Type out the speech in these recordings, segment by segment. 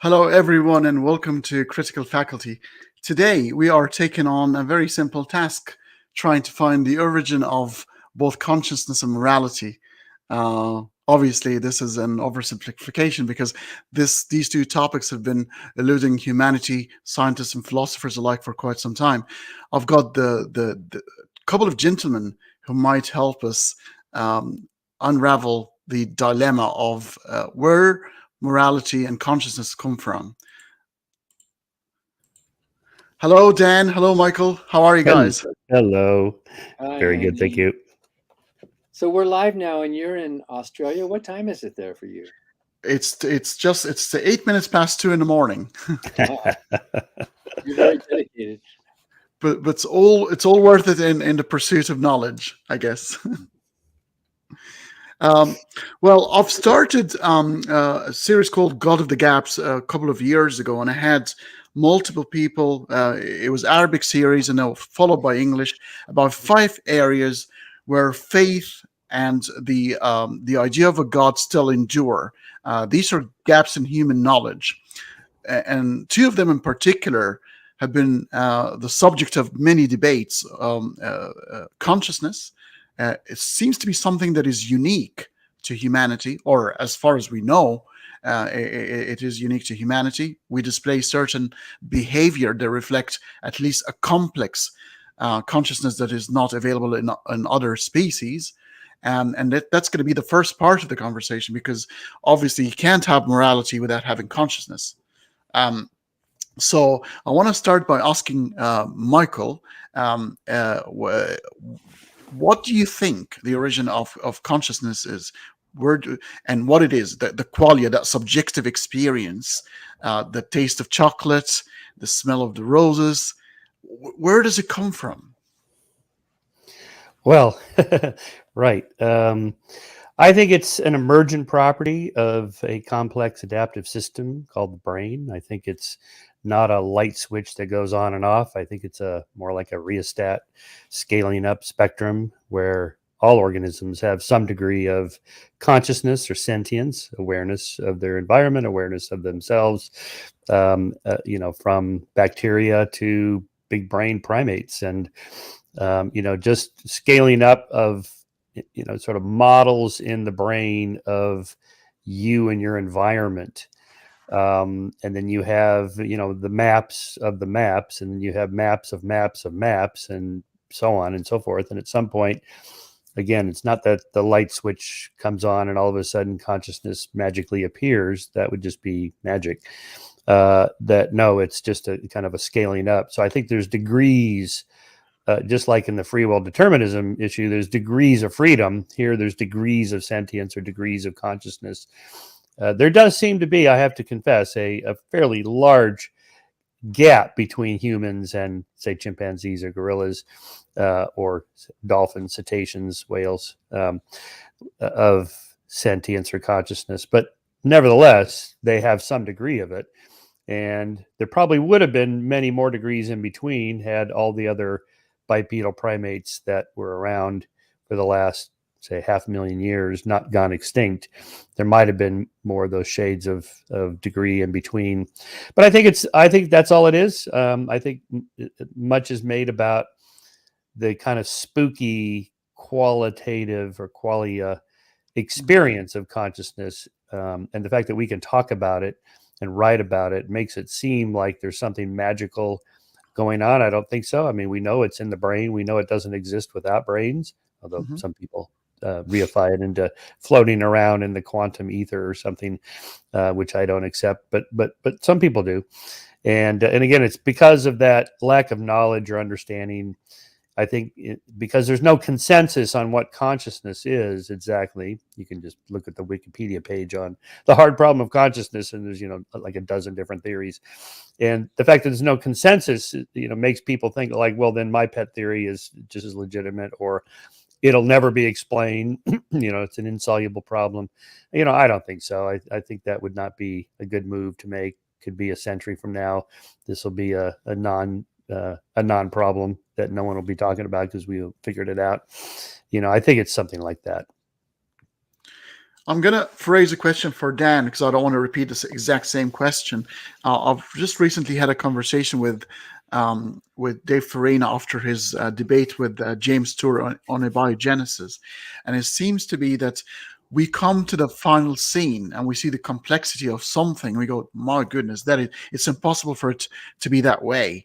Hello, everyone, and welcome to Critical Faculty. Today, we are taking on a very simple task trying to find the origin of both consciousness and morality. Obviously, this is an oversimplification because these two topics have been eluding humanity, scientists, and philosophers alike for quite some time. I've got the couple of gentlemen who might help us unravel the dilemma of where morality and consciousness come from. Hello, Dan. Hello, Michael. How are you Hello. guys? Hello. Hi, Very good, thank Andy. you. So we're live now, and you're in Australia. What time is it there for you? It's the 8 minutes past 2 in the morning, Wow, you're very dedicated. but it's all worth it in the pursuit of knowledge, I guess. Um, well, I've started a series called God of the Gaps a couple of years ago, and I had multiple people. It was Arabic series, and now followed by English, about 5 areas where faith and the idea of a God still endure. These are gaps in human knowledge, and two of them in particular have been the subject of many debates. Consciousness. It seems to be something that is unique to humanity, or as far as we know, it is unique to humanity. We display certain behavior that reflect at least a complex consciousness that is not available in other species. And that's going to be the first part of the conversation because obviously you can't have morality without having consciousness. Um, so I want to start by asking Michael, um, uh, wh- what do you think the origin of consciousness is? And what it is, the qualia, that subjective experience, the taste of chocolate, the smell of the roses. Where does it come from? Well, right. I think it's an emergent property of a complex adaptive system called the brain. I think it's not a light switch that goes on and off. I think it's a more like a rheostat scaling up spectrum where all organisms have some degree of consciousness or sentience, awareness of their environment, awareness of themselves, from bacteria to big brain primates. And just scaling up of, sort of models in the brain of you and your environment. And then you have, the maps of the maps, and then you have maps of maps of maps, and so on and so forth. And at some point, again, it's not that the light switch comes on and all of a sudden consciousness magically appears. That would just be magic. That no, it's just a kind of a scaling up. So I think there's degrees, just like in the free will determinism issue, there's degrees of freedom. Here, there's degrees of sentience or degrees of consciousness. There does seem to be, I have to confess, a fairly large gap between humans and, say, chimpanzees or gorillas, or dolphins, cetaceans, whales, of sentience or consciousness. But nevertheless, they have some degree of it. And there probably would have been many more degrees in between had all the other bipedal primates that were around for the last, say, 500,000 years not gone extinct. There might have been more of those shades of degree in between. But I think that's all it is. I think much is made about the kind of spooky qualitative or qualia experience of consciousness, and the fact that we can talk about it and write about it makes it seem like there's something magical going on. I don't think so. I mean, we know it's in the brain. We know it doesn't exist without brains, although Mhm. some people reify it into floating around in the quantum ether or something, which I don't accept. But some people do, and again, it's because of that lack of knowledge or understanding. I think because there's no consensus on what consciousness is exactly. You can just look at the Wikipedia page on the hard problem of consciousness, and there's like a dozen different theories. And the fact that there's no consensus, makes people think like, well, then my pet theory is just as legitimate, or it'll never be explained. It's an insoluble problem. I don't think so. I think that would not be a good move to make. Could be a century from now, this will be a non problem that no one will be talking about because we figured it out. I think it's something like that. I'm gonna phrase a question for Dan because I don't want to repeat this exact same question. I've just recently had a conversation with Dave Farina after his debate with James Tour on abiogenesis, and it seems to be that we come to the final scene and we see the complexity of something. And we go, my goodness, it's impossible for it to be that way.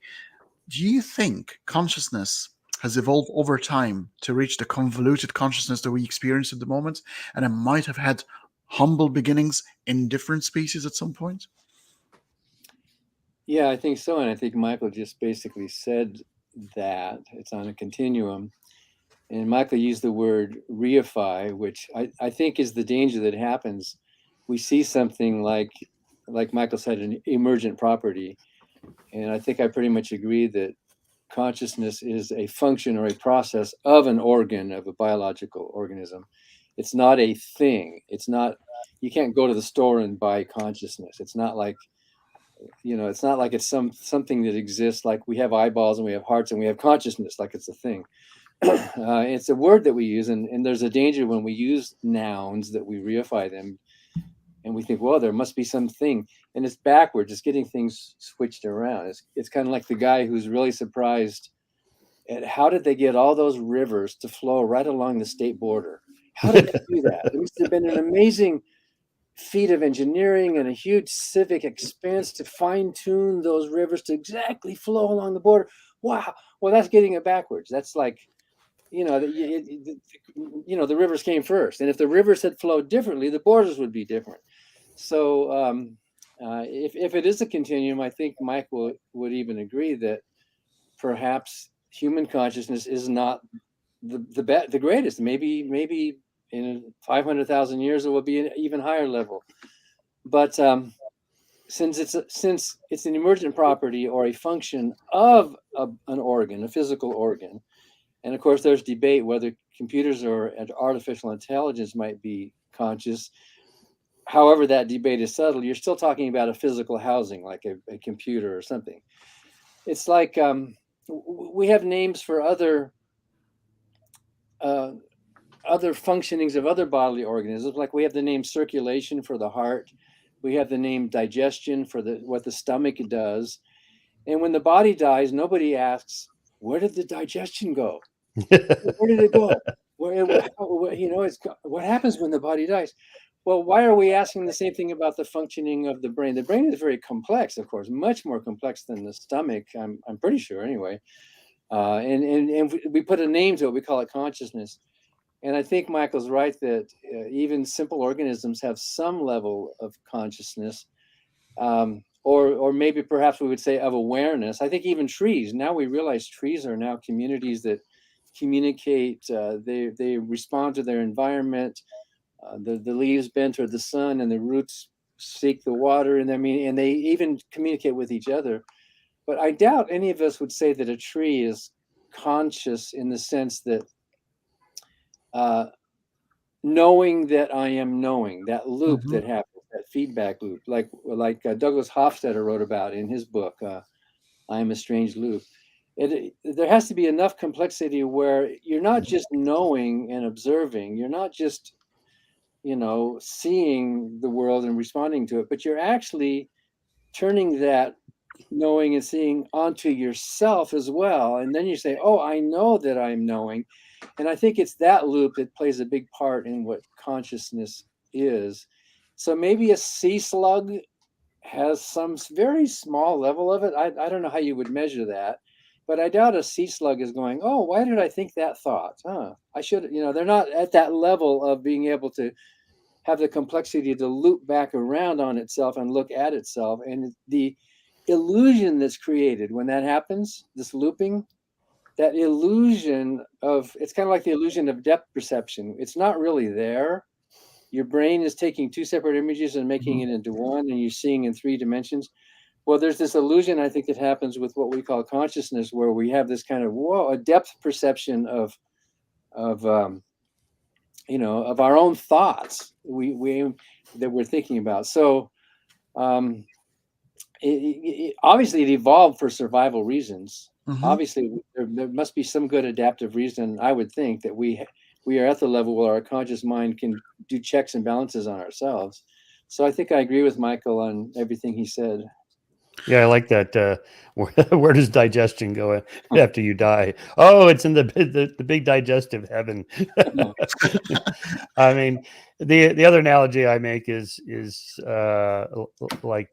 Do you think consciousness has evolved over time to reach the convoluted consciousness that we experience at the moment, and it might have had humble beginnings in different species at some point? Yeah, I think so. And I think Michael just basically said that it's on a continuum. And Michael used the word reify, which I think is the danger that happens. We see something like Michael said, an emergent property. And I think I pretty much agree that consciousness is a function or a process of an organ, of a biological organism. It's not a thing. It's not, you can't go to the store and buy consciousness. It's not like, it's not like it's something that exists, like we have eyeballs and we have hearts and we have consciousness, like it's a thing. It's a word that we use, and there's a danger when we use nouns that we reify them and we think, well, there must be something, and it's backwards. It's getting things switched around. It's kind of like the guy who's really surprised at how did they get all those rivers to flow right along the state border? How did they do that? It must have been an amazing feat of engineering and a huge civic expense to fine tune those rivers to exactly flow along the border. Wow. Well, that's getting it backwards. That's like, the rivers came first, and if the rivers had flowed differently, the borders would be different. So if it is a continuum, I think Mike would even agree that perhaps human consciousness is not the greatest. Maybe in 500,000 years it will be an even higher level. But since it's an emergent property or a function of an organ, a physical organ, and of course there's debate whether computers or artificial intelligence might be conscious. However, that debate is settled, you're still talking about a physical housing, like a computer or something. It's like we have names for uh, other functionings of other bodily organisms. Like we have the name circulation for the heart. We have the name digestion for what the stomach does. And when the body dies, nobody asks, where did the digestion go? Where did it go? What happens when the body dies? Well, why are we asking the same thing about the functioning of the brain? The brain is very complex, of course, much more complex than the stomach. I'm pretty sure, anyway. And we put a name to it. We call it consciousness. And I think Michael's right that even simple organisms have some level of consciousness, or maybe perhaps we would say of awareness. I think even trees. Now we realize trees are now communities that communicate. They respond to their environment. The leaves bend toward the sun, and the roots seek the water, and and they even communicate with each other. But I doubt any of us would say that a tree is conscious in the sense that knowing that I am knowing, that loop Hmm. that happens, that feedback loop, like Douglas Hofstadter wrote about in his book, I Am a Strange Loop. There has to be enough complexity where you're not just knowing and observing, you're not just seeing the world and responding to it, but you're actually turning that knowing and seeing onto yourself as well. And then you say, oh, I know that I'm knowing. And I think it's that loop that plays a big part in what consciousness is. So maybe a sea slug has some very small level of it. I don't know how you would measure that, but I doubt a sea slug is going, oh, why did I think that thought? I should, they're not at that level of being able to have the complexity to loop back around on itself and look at itself. And the illusion that's created when that happens, this looping, that illusion of, it's kind of like the illusion of depth perception. It's not really there. Your brain is taking two separate images and making it into one, and you're seeing in three dimensions. Well, there's this illusion, I think, that happens with what we call consciousness, where we have this kind of a depth perception of of our own thoughts we that we're thinking about. So um, obviously it evolved for survival reasons. Hmm. Obviously there must be some good adaptive reason, I would think, that we we are at the level where our conscious mind can do checks and balances on ourselves. So I think I agree with Michael on everything he said. Yeah, I like that. Where does digestion go after you die? Oh, it's in the big digestive heaven. I mean, the other analogy I make is like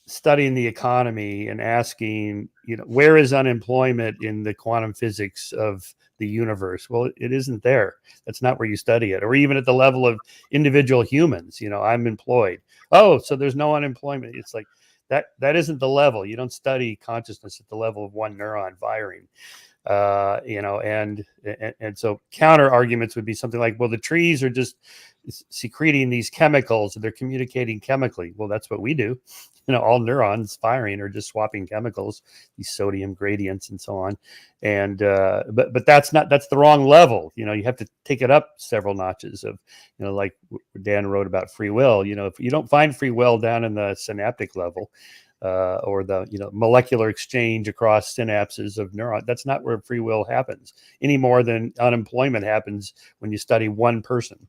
studying the economy and asking, where is unemployment in the quantum physics of the universe? Well, it isn't there. That's not where you study it. Or even at the level of individual humans, I'm employed. Oh, so there's no unemployment. It's like that isn't the level. You don't study consciousness at the level of one neuron firing. And so counter arguments would be something like, well, the trees are just secreting these chemicals, they're communicating chemically. Well, that's what we do. All neurons firing are just swapping chemicals, these sodium gradients and so on. And but that's the wrong level. You have to take it up several notches of, like Dan wrote about free will. If you don't find free will down in the synaptic level, or the molecular exchange across synapses of neurons. That's not where free will happens any more than unemployment happens when you study one person.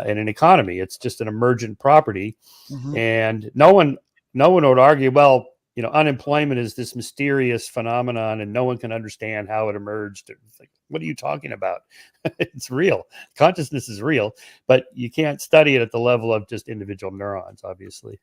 In an economy, it's just an emergent property, and no one would argue, well, unemployment is this mysterious phenomenon, and no one can understand how it emerged. It's like, what are you talking about? It's real. Consciousness is real, but you can't study it at the level of just individual neurons, obviously.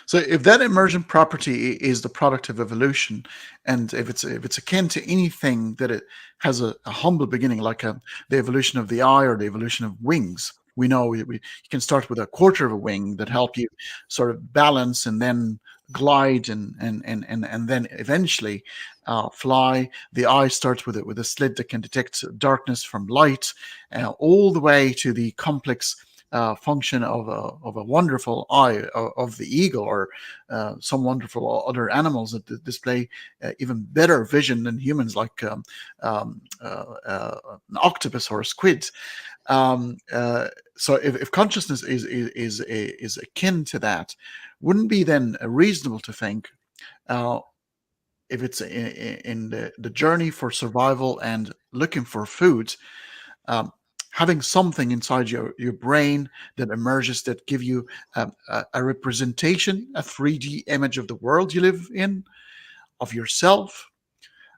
So if that emergent property is the product of evolution, and if it's akin to anything that it has a humble beginning, like the evolution of the eye or the evolution of wings, we know you can start with a quarter of a wing that help you sort of balance and then glide and then eventually fly. The eye starts with a slit that can detect darkness from light, all the way to the complex function of a wonderful eye of the eagle, or some wonderful other animals that display even better vision than humans, like an octopus or a squid. So if consciousness is akin to that, wouldn't be then reasonable to think, if it's in the journey for survival and looking for food, um, having something inside your brain that emerges, that give you a representation, a 3D image of the world you live in, of yourself,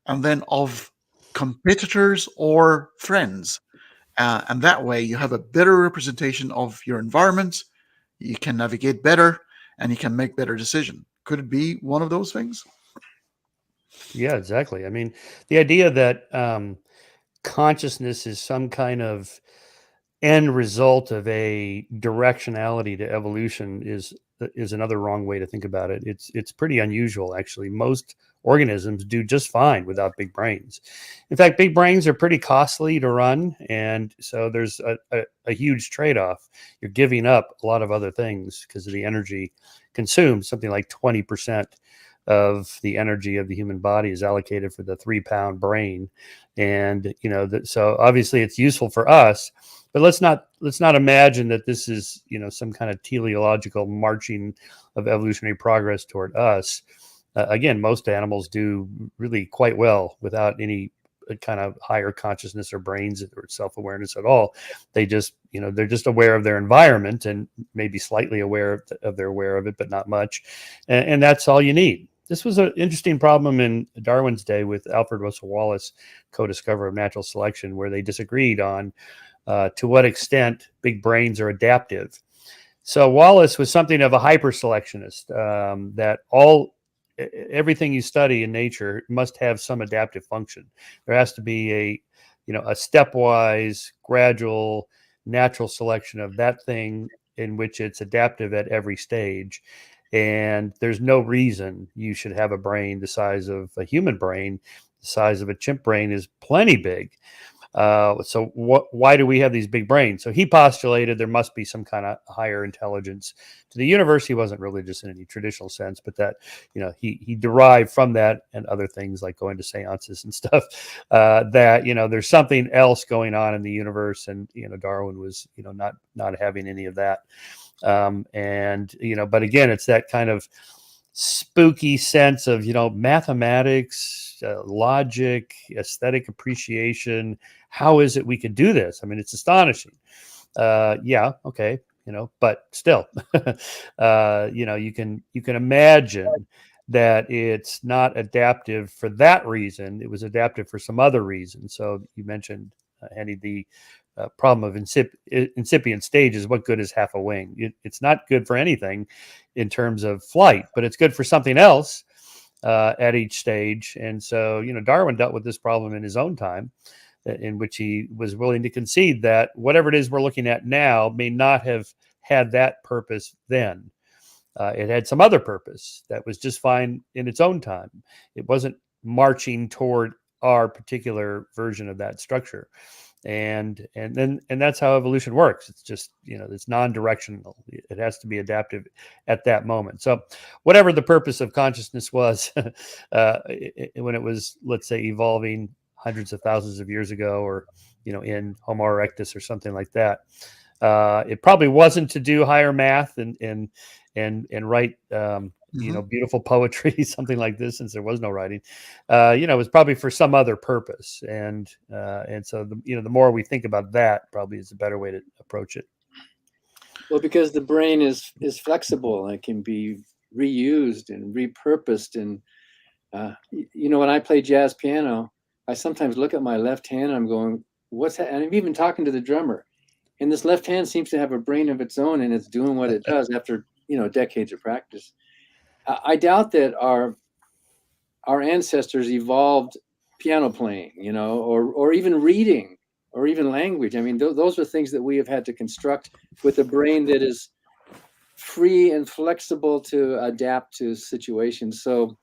and then of competitors or friends. And that way you have a better representation of your environment, you can navigate better, and you can make better decisions. Could it be one of those things? Yeah, exactly. I mean, the idea that consciousness is some kind of end result of a directionality to evolution is another wrong way to think about it. It's pretty unusual, actually. Most organisms do just fine without big brains. In fact, big brains are pretty costly to run, and so there's a huge trade-off. You're giving up a lot of other things because of the energy consumed. Something like 20% of the energy of the human body is allocated for the 3-pound brain, and so obviously it's useful for us. But let's not imagine that this is some kind of teleological marching of evolutionary progress toward us. Again, most animals do really quite well without any kind of higher consciousness or brains or self-awareness at all. They just they're just aware of their environment and maybe slightly aware of they're aware of it, but not much, and that's all you need. This was an interesting problem in Darwin's day with Alfred Russel Wallace, co-discoverer of natural selection, where they disagreed on to what extent big brains are adaptive. So Wallace was something of a hyper selectionist, that everything you study in nature must have some adaptive function. There has to be a stepwise, gradual, natural selection of that thing in which it's adaptive at every stage. And there's no reason you should have a brain the size of a human brain. The size of a chimp brain is plenty big. So why do we have these big brains? So he postulated there must be some kind of higher intelligence to the universe. He wasn't religious in any traditional sense, but that, he derived from that and other things like going to seances and stuff, that, there's something else going on in the universe. And, Darwin was, not having any of that. But again, it's that kind of spooky sense of, mathematics, logic, aesthetic appreciation. How is it we could do this? I mean, it's astonishing. Yeah, okay, but still, you can imagine that it's not adaptive for that reason. It was adaptive for some other reason. So you mentioned, Henny, the problem of incipient stages. What good is half a wing? It's not good for anything in terms of flight, but it's good for something else at each stage. And so, Darwin dealt with this problem in his own time, in which he was willing to concede that whatever it is we're looking at now may not have had that purpose then. It had some other purpose that was just fine in its own time. It wasn't marching toward our particular version of that structure. And that's how evolution works. It's just, it's non-directional. It has to be adaptive at that moment. So whatever the purpose of consciousness was when it was, let's say, evolving hundreds of thousands of years ago, or in Homo erectus or something like that, it probably wasn't to do higher math and write beautiful poetry, something like this, since there was no writing. It was probably for some other purpose, and so the more we think about that, probably is a better way to approach it. Well, because the brain is flexible and it can be reused and repurposed. And when I play jazz piano, I sometimes look at my left hand and I'm going, what's that? And I'm even talking to the drummer, and this left hand seems to have a brain of its own, and it's doing what it does after decades of practice. I doubt that our ancestors evolved piano playing, or even reading, or even language. I mean, those are things that we have had to construct with a brain that is free and flexible to adapt to situations. So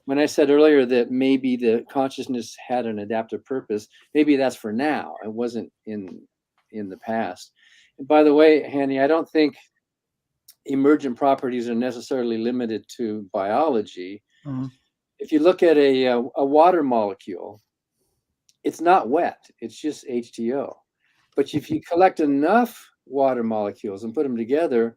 when I said earlier that maybe the consciousness had an adaptive purpose, maybe that's for now. It wasn't in the past. And by the way, Hanny, I don't think emergent properties are necessarily limited to biology. Mm-hmm. If you look at a water molecule, it's not wet, it's just H2O. But if you collect enough water molecules and put them together,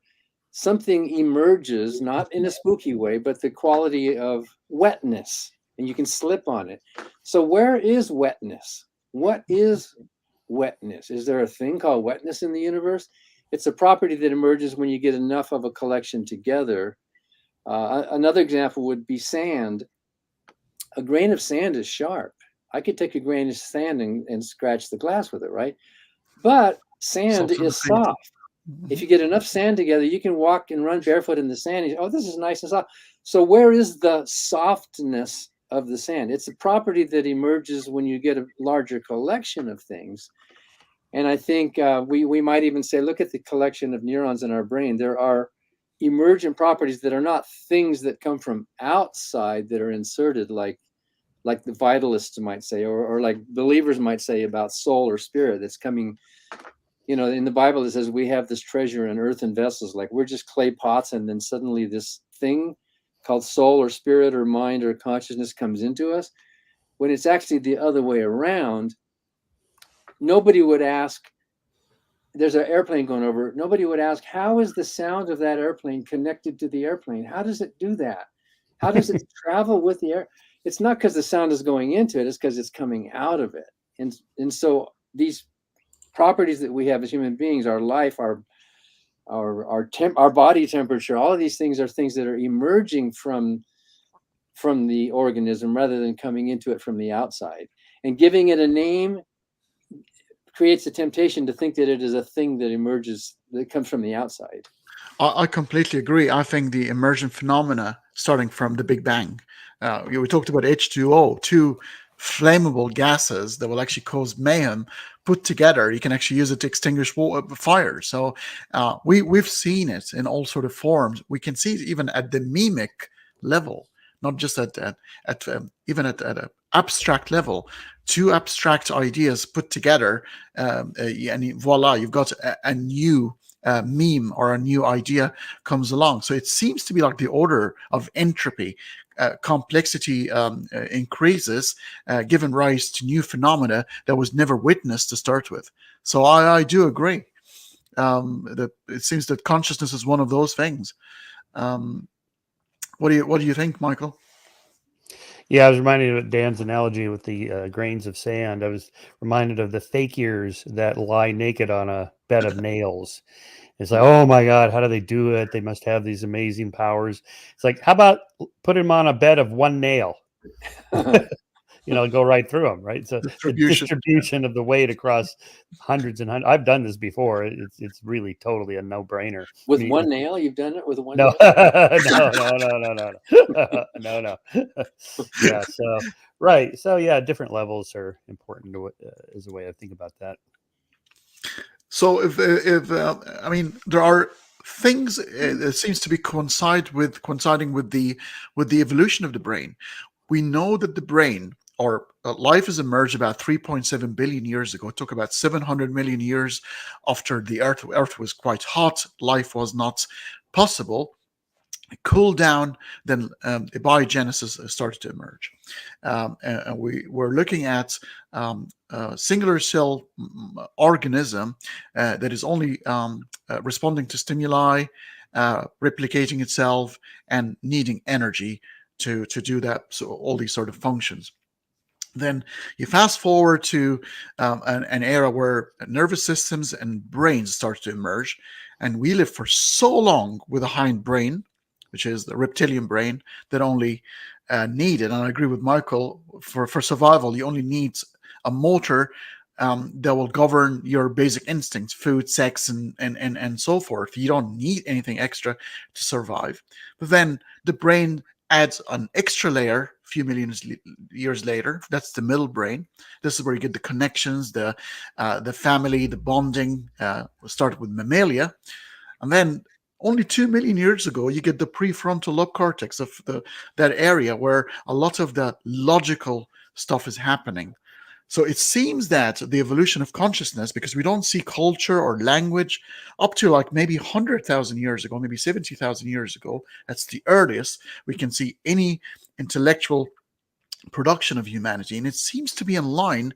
something emerges, not in a spooky way, but the quality of wetness, and you can slip on it. So where is wetness? What is wetness? Is there a thing called wetness in the universe? It's a property that emerges when you get enough of a collection together. Another example would be sand. A grain of sand is sharp. I could take a grain of sand and scratch the glass with it, right? But sand is soft. If you get enough sand together, you can walk and run barefoot in the sand. And, this is nice and soft. So where is the softness of the sand? It's a property that emerges when you get a larger collection of things. And I think we might even say, look at the collection of neurons in our brain. There are emergent properties that are not things that come from outside that are inserted, like the vitalists might say, or like believers might say about soul or spirit that's coming. In the Bible, it says we have this treasure in earthen vessels, like we're just clay pots, and then suddenly this thing called soul or spirit or mind or consciousness comes into us, when it's actually the other way around. Nobody would ask, there's an airplane going over, nobody would ask, how is the sound of that airplane connected to the airplane? How does it do that? How does it travel with the air? It's not because the sound is going into it, it's because it's coming out of it. And so these properties that we have as human beings, our life, our body temperature, all of these things are things that are emerging from the organism rather than coming into it from the outside. And giving it a name creates a temptation to think that it is a thing that emerges, that comes from the outside. I completely agree. I think the emergent phenomena starting from the Big Bang. We talked about H2O, two flammable gases that will actually cause mayhem. Put together, you can actually use it to extinguish fire. So we've seen it in all sort of forms. We can see it even at the mimic level, not just at an abstract level. Two abstract ideas put together, and voila, you've got a new meme or a new idea comes along. So it seems to be like the order of entropy. Complexity increases, giving rise to new phenomena that was never witnessed to start with. So I do agree that it seems that consciousness is one of those things. What do you think, Michael? Yeah, I was reminded of Dan's analogy with the grains of sand. I was reminded of the fakirs that lie naked on a bed of nails. It's like, oh my God, how do they do it? They must have these amazing powers. It's like, how about put him on a bed of one nail? Go right through them, right? So the Distribution. distribution of the weight across hundreds and hundreds. I've done this before. It's really totally a no brainer. With one nail, you've done it with one No, nail? no. Yeah. So right. So yeah, different levels are important to as a way of thinking about that. So if I mean, there are things that seems to be coinciding with the evolution of the brain. We know that the brain or life has emerged about 3.7 billion years ago. It took about 700 million years after the Earth was quite hot. Life was not possible. It cooled down, then abiogenesis started to emerge. And we were looking at singular cell organism that is only responding to stimuli, replicating itself, and needing energy to do that. So all these sort of functions. Then you fast forward to an era where nervous systems and brains start to emerge, and we live for so long with a hind brain, which is the reptilian brain, that only needed. And I agree with Michael. For survival, you only need a motor that will govern your basic instincts, food, sex, and so forth. You don't need anything extra to survive. But then the brain adds an extra layer a few million years later. That's the middle brain. This is where you get the connections, the family, the bonding. Started with mammalia, and then only 2 million years ago, you get the prefrontal lobe cortex of that area where a lot of the logical stuff is happening. So it seems that the evolution of consciousness, because we don't see culture or language up to like maybe 100,000 years ago, maybe 70,000 years ago, that's the earliest we can see any intellectual production of humanity. And it seems to be in line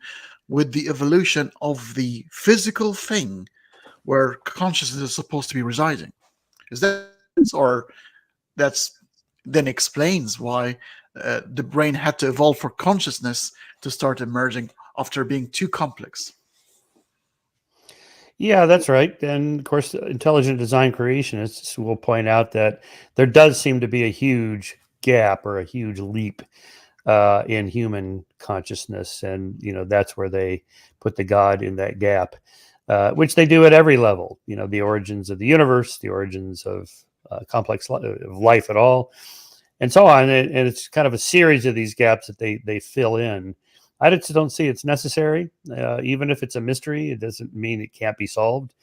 with the evolution of the physical thing where consciousness is supposed to be residing. Is that sense, or that's then explains why the brain had to evolve for consciousness to start emerging after being too complex? Yeah, that's right. And of course, intelligent design creationists will point out that there does seem to be a huge gap or a huge leap in human consciousness, and that's where they put the God in that gap, which they do at every level. The origins of the universe, the origins of complex of life at all, and so on. And it's kind of a series of these gaps that they fill in. I just don't see it's necessary. Even if it's a mystery, it doesn't mean it can't be solved.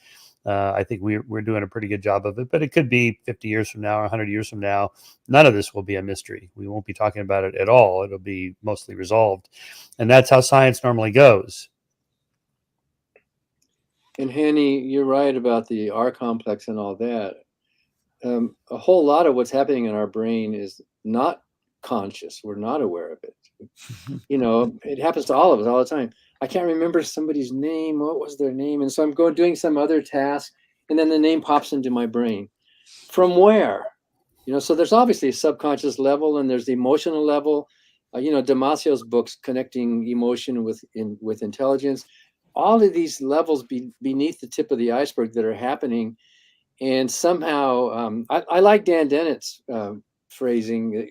I think we're doing a pretty good job of it, but it could be 50 years from now or 100 years from now. None of this will be a mystery. We won't be talking about it at all. It'll be mostly resolved. And that's how science normally goes. And Hanny, you're right about the R complex and all that. A whole lot of what's happening in our brain is not conscious. We're not aware of it. It happens to all of us all the time. I can't remember somebody's name. What was their name? And so I'm doing some other task, and then the name pops into my brain. From where? So there's obviously a subconscious level, and there's the emotional level. Damasio's books, Connecting Emotion with Intelligence. All of these levels beneath the tip of the iceberg that are happening. And somehow, I like Dan Dennett's phrasing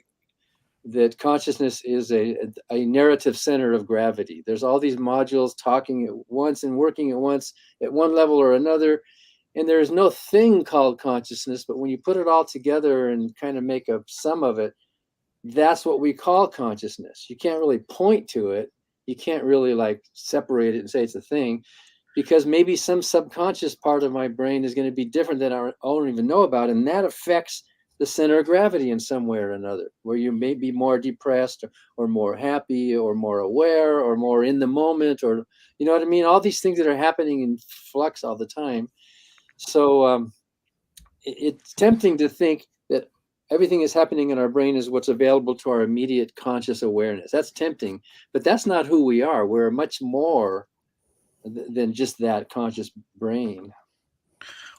that consciousness is a narrative center of gravity. There's all these modules talking at once and working at once at one level or another. And there's no thing called consciousness, but when you put it all together and kind of make a sum of it, that's what we call consciousness. You can't really point to it. You can't really like separate it and say it's a thing, because maybe some subconscious part of my brain is going to be different than I don't even know about. And that affects the center of gravity in some way or another, where you may be more depressed or more happy or more aware or more in the moment, or, you know what I mean? All these things that are happening in flux all the time. So it's tempting to think that everything is happening in our brain is what's available to our immediate conscious awareness. That's tempting, but that's not who we are. We're much more than just that conscious brain.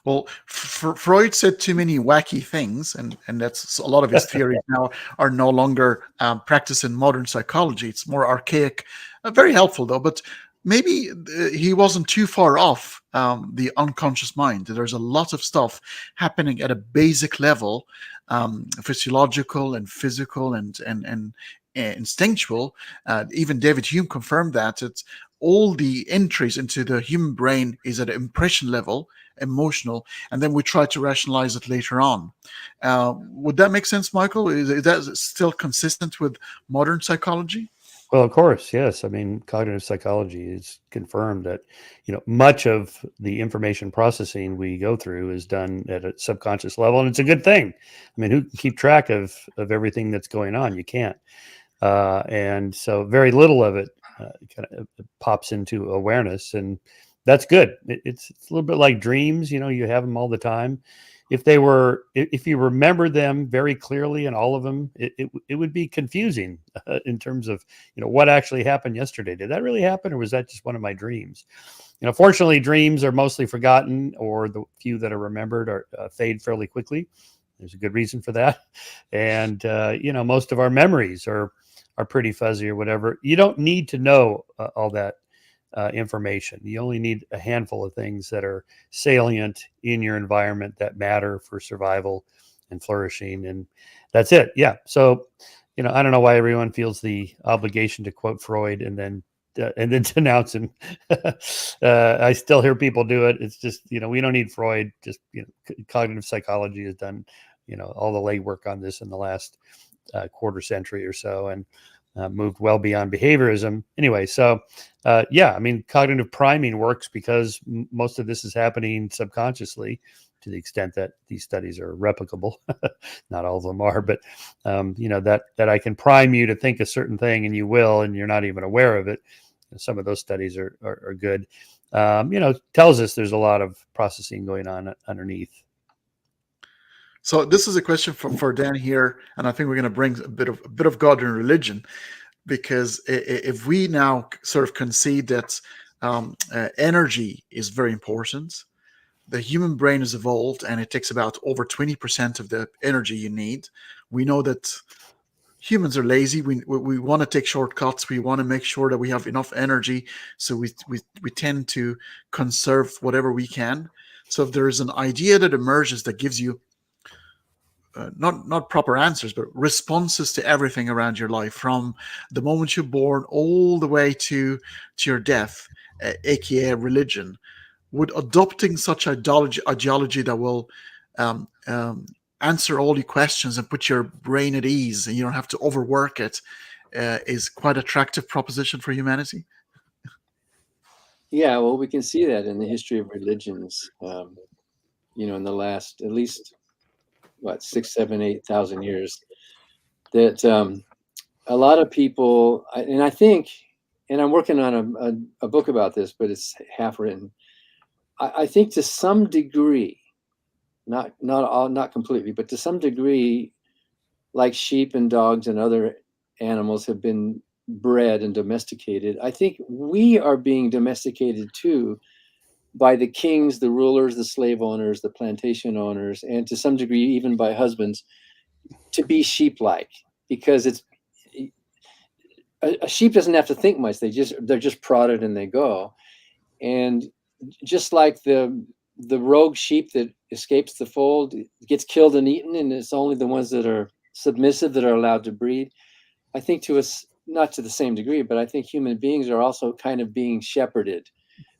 Well, Freud said too many wacky things, and that's a lot of his theories now are no longer practiced in modern psychology. It's more archaic, very helpful though. But maybe he wasn't too far off the unconscious mind. There's a lot of stuff happening at a basic level, physiological and physical and instinctual. Even David Hume confirmed that it's all the entries into the human brain is at an impression level, emotional, and then we try to rationalize it later on. Would that make sense, Michael? Is that still consistent with modern psychology? Well, of course, yes. I mean, cognitive psychology is confirmed that, much of the information processing we go through is done at a subconscious level, and it's a good thing. I mean, who can keep track of everything that's going on? You can't. And so very little of it kind of pops into awareness, and that's good. It's a little bit like dreams. You have them all the time. If you remember them very clearly and all of them, it would be confusing in terms of what actually happened yesterday. Did that really happen, or was that just one of my dreams? Fortunately, dreams are mostly forgotten, or the few that are remembered are fade fairly quickly. There's a good reason for that, and most of our memories are pretty fuzzy or whatever. You don't need to know all that information. You only need a handful of things that are salient in your environment that matter for survival and flourishing, and that's it. Yeah. So, I don't know why everyone feels the obligation to quote Freud and then denounce him. I still hear people do it. It's just, we don't need Freud. Just, cognitive psychology has done, all the legwork on this in the last quarter century or so, and moved well beyond behaviorism. Anyway, so yeah, I mean, cognitive priming works because most of this is happening subconsciously, to the extent that these studies are replicable. Not all of them are, but that I can prime you to think a certain thing, and you will, and you're not even aware of it. Some of those studies are good. Tells us there's a lot of processing going on underneath. So this is a question for Dan here, and I think we're going to bring a bit of God and religion, because if we now sort of concede that energy is very important, the human brain is evolved, and it takes about over 20% of the energy you need. We know that humans are lazy. We want to take shortcuts. We want to make sure that we have enough energy, so we tend to conserve whatever we can. So if there is an idea that emerges that gives you not proper answers, but responses to everything around your life, from the moment you're born all the way to your death, aka religion. Would adopting such ideology that will um, um, answer all your questions and put your brain at ease, and you don't have to overwork it, is quite attractive proposition for humanity? Yeah, well, we can see that in the history of religions. In the last at least 6, 7, 8,000 years, that a lot of people, and I think, and I'm working on a book about this, but it's half written. I think to some degree, not completely, but to some degree, like sheep and dogs and other animals have been bred and domesticated, I think we are being domesticated too by the kings, the rulers, the slave owners, the plantation owners, and to some degree even by husbands, to be sheep-like, because it's a sheep doesn't have to think much. They're just prodded and they go. And just like the rogue sheep that escapes the fold gets killed and eaten, and it's only the ones that are submissive that are allowed to breed. I think to us, not to the same degree, but I think human beings are also kind of being shepherded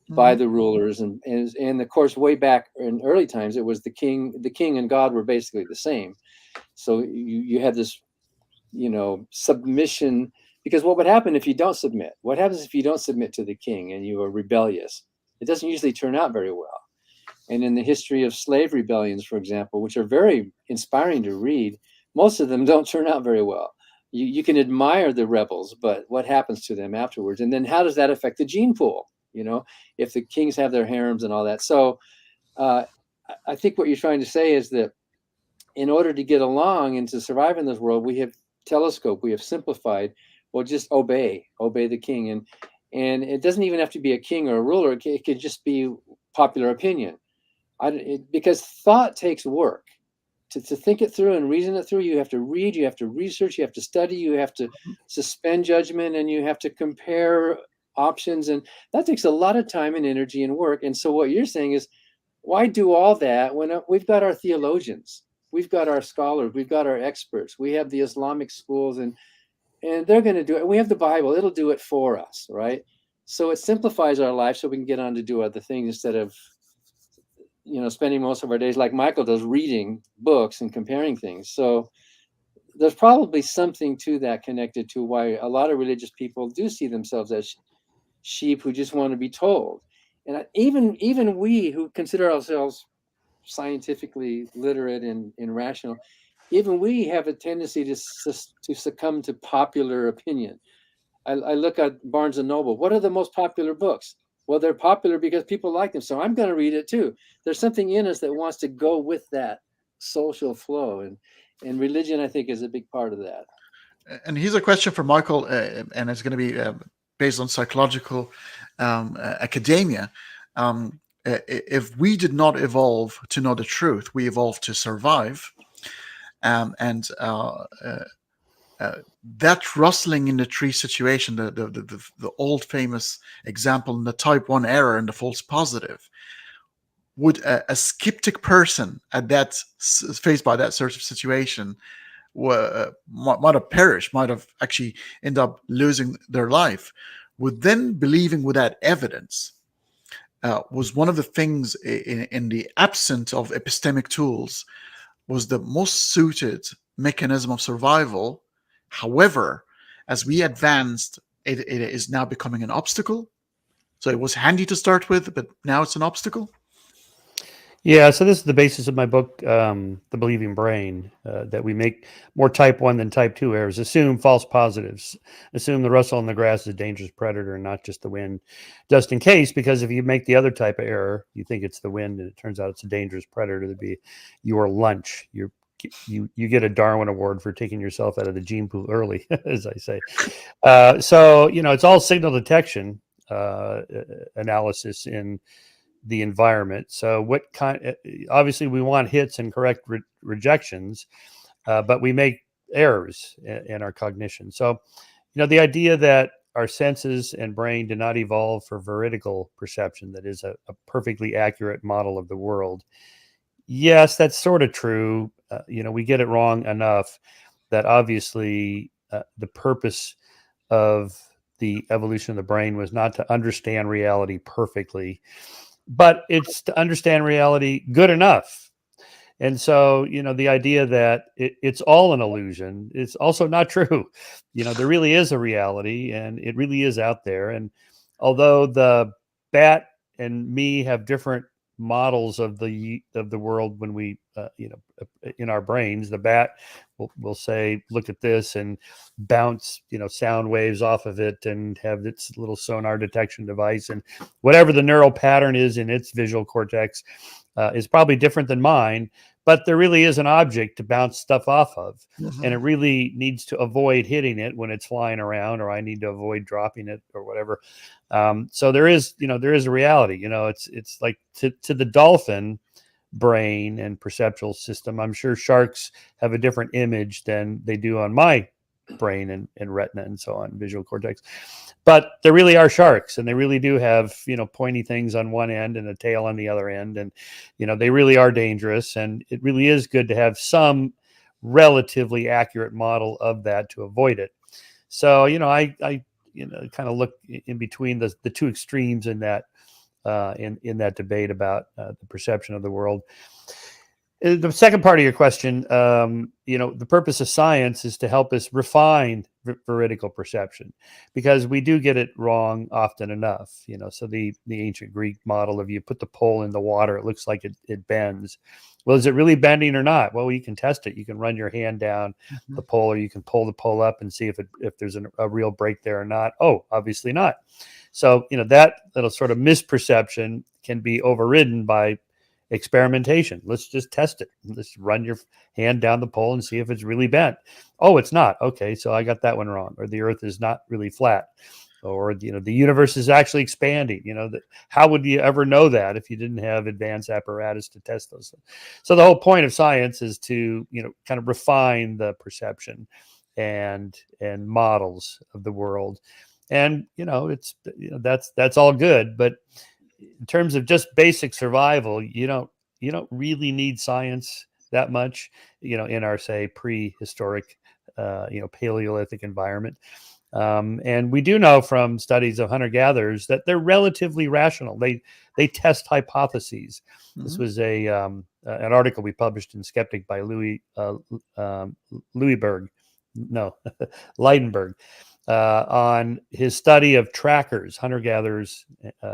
by the rulers, and of course, way back in early times, it was the king and God were basically the same. So you had this, submission, because what would happen if you don't submit? What happens if you don't submit to the king and you are rebellious? It doesn't usually turn out very well. And in the history of slave rebellions, for example, which are very inspiring to read, most of them don't turn out very well. You can admire the rebels, but what happens to them afterwards? And then how does that affect the gene pool? If the kings have their harems and all that. So I think what you're trying to say is that in order to get along and to survive in this world, we have telescoped, we have simplified. Well, just obey the king, and it doesn't even have to be a king or a ruler. It could just be popular opinion. Because thought takes work. To think it through and reason it through, you have to read, you have to research, you have to study, you have to suspend judgment, and you have to compare options. And that takes a lot of time and energy and work. And so what you're saying is, why do all that when we've got our theologians, we've got our scholars, we've got our experts, we have the Islamic schools, and they're going to do it. We have the Bible, it'll do it for us, right? So it simplifies our life so we can get on to do other things instead of spending most of our days like Michael does, reading books and comparing things. So there's probably something to that connected to why a lot of religious people do see themselves as sheep who just want to be told. And even we who consider ourselves scientifically literate and rational, even we have a tendency to succumb to popular opinion. I look at Barnes and Noble. What are the most popular books? Well, they're popular because people like them, so I'm going to read it too. There's something in us that wants to go with that social flow, and religion, I think, is a big part of that. And here's a question for Michael, and it's going to be based on psychological academia. If we did not evolve to know the truth, we evolved to survive. And that rustling in the tree situation, the old famous example in the type 1 error and the false positive, would a skeptic person at that faced by that sort of situation might have perished, might have actually ended up losing their life, would then believing without evidence was one of the things in the absence of epistemic tools was the most suited mechanism of survival. However, as we advanced, it is now becoming an obstacle. So it was handy to start with, but now it's an obstacle. Yeah, so this is the basis of my book, The Believing Brain, that we make more type 1 than type 2 errors. Assume false positives. Assume the rustle in the grass is a dangerous predator and not just the wind, just in case, because if you make the other type of error, you think it's the wind and it turns out it's a dangerous predator to be your lunch. You get a Darwin Award for taking yourself out of the gene pool early, as I say. So, it's all signal detection analysis in the environment. So what kind, obviously we want hits and correct rejections, but we make errors in our cognition. So, the idea that our senses and brain did not evolve for veridical perception, that is a perfectly accurate model of the world. Yes, that's sort of true. We get it wrong enough that obviously the purpose of the evolution of the brain was not to understand reality perfectly, but it's to understand reality good enough. And so, the idea that it's all an illusion, it's also not true. There really is a reality and it really is out there. And although the bat and me have different models of the world, when we in our brains, the bat will say, look at this, and bounce sound waves off of it and have its little sonar detection device, and whatever the neural pattern is in its visual cortex is probably different than mine, but there really is an object to bounce stuff off of. Mm-hmm. And it really needs to avoid hitting it when it's flying around, or I need to avoid dropping it or whatever. So there is a reality. It's like to the dolphin brain and perceptual system, I'm sure sharks have a different image than they do on my brain and retina and so on, visual cortex. But there really are sharks, and they really do have pointy things on one end and a tail on the other end, and they really are dangerous. And it really is good to have some relatively accurate model of that to avoid it. So I kind of look in between the two extremes in that in that debate about the perception of the world. The second part of your question, the purpose of science is to help us refine veridical perception, because we do get it wrong often enough. So the ancient Greek model of you put the pole in the water, it looks like it bends. Well, is it really bending or not? Well, you can test it. You can run your hand down the pole, or you can pull the pole up and see if there's a real break there or not. Oh, obviously not. So, that little sort of misperception can be overridden by experimentation. Let's just test it. Let's run your hand down the pole and see if it's really bent. Oh, it's not. Okay, so I got that one wrong. Or the earth is not really flat. or the universe is actually expanding. How would you ever know that if you didn't have advanced apparatus to test those things? So the whole point of science is to kind of refine the perception and models of the world, and it's that's all good, but in terms of just basic survival, you don't really need science that much, in our, say, prehistoric, Paleolithic environment. And we do know from studies of hunter-gatherers that they're relatively rational. They test hypotheses. Mm-hmm. This was an article we published in Skeptic by Louisberg, no, Leidenberg, on his study of trackers, hunter-gatherers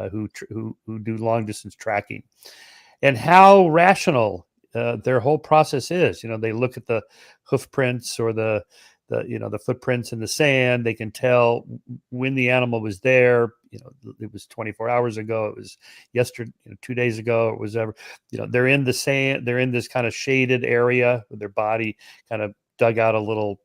who do long-distance tracking, and how rational their whole process is. They look at the hoof prints or the footprints in the sand. They can tell when the animal was there. It was 24 hours ago. It was yesterday, 2 days ago. It was ever. They're in the sand. They're in this kind of shaded area with their body kind of dug out a little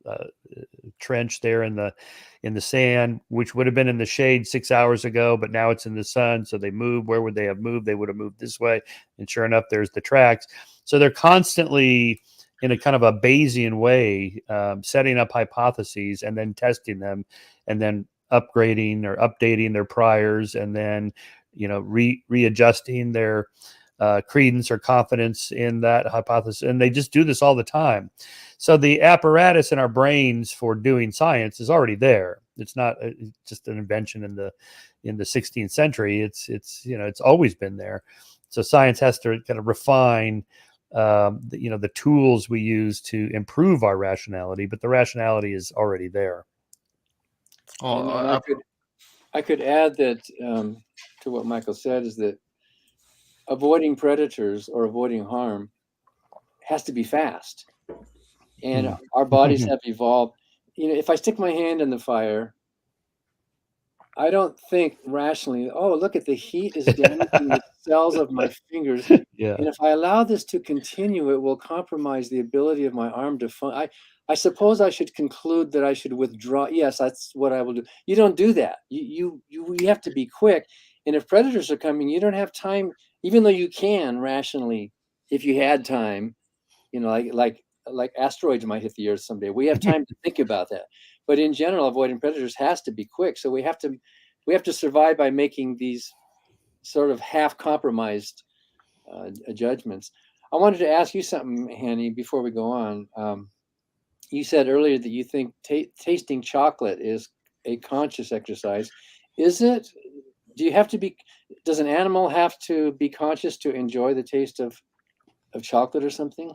trench there in the sand, which would have been in the shade 6 hours ago, but now it's in the sun. So they move. Where would they have moved? They would have moved this way. And sure enough, there's the tracks. So they're constantly, in a kind of a Bayesian way, setting up hypotheses and then testing them, and then upgrading or updating their priors, and then readjusting their credence or confidence in that hypothesis. And they just do this all the time. So the apparatus in our brains for doing science is already there. It's not just an invention in the 16th century. It's always been there. So science has to kind of refine the tools we use to improve our rationality, but the rationality is already there. I could add that to what Michael said, is that avoiding predators or avoiding harm has to be fast, and our bodies have evolved. If I stick my hand in the fire, I don't think rationally, oh, look at the heat is damaging the cells of my fingers. Yeah. And if I allow this to continue, it will compromise the ability of my arm to function. I suppose I should conclude that I should withdraw. Yes, that's what I will do. You don't do that. You have to be quick. And if predators are coming, you don't have time, even though you can rationally, if you had time, like asteroids might hit the earth someday. We have time to think about that. But in general, avoiding predators has to be quick. So we have to survive by making these sort of half compromised judgments. I wanted to ask you something, Hanny, before we go on. You said earlier that you think tasting chocolate is a conscious exercise. Is it? Does an animal have to be conscious to enjoy the taste of chocolate or something?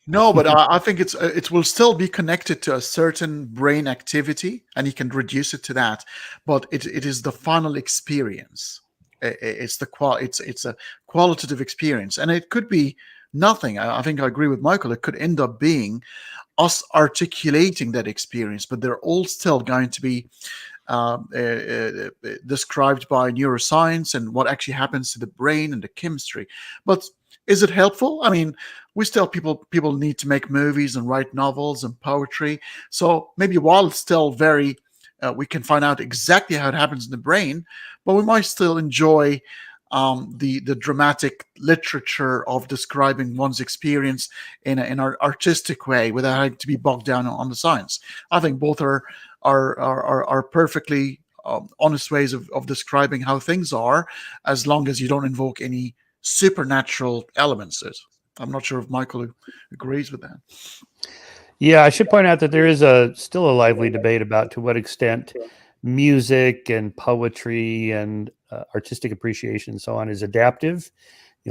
No, but I think it will still be connected to a certain brain activity, and you can reduce it to that. But it is the final experience. It's a qualitative experience, and it could be nothing. I think I agree with Michael. It could end up being us articulating that experience, but they're all still going to be described by neuroscience and what actually happens to the brain and the chemistry. But is it helpful? I mean, people need to make movies and write novels and poetry. So maybe while it's still very, we can find out exactly how it happens in the brain, but we might still enjoy the dramatic literature of describing one's experience in an artistic way without having to be bogged down on the science. I think both are perfectly honest ways of describing how things are, as long as you don't invoke any supernatural elements. I'm not sure if Michael agrees with that. Yeah, I should point out that there is still a lively debate about to what extent music and poetry and artistic appreciation and so on is adaptive.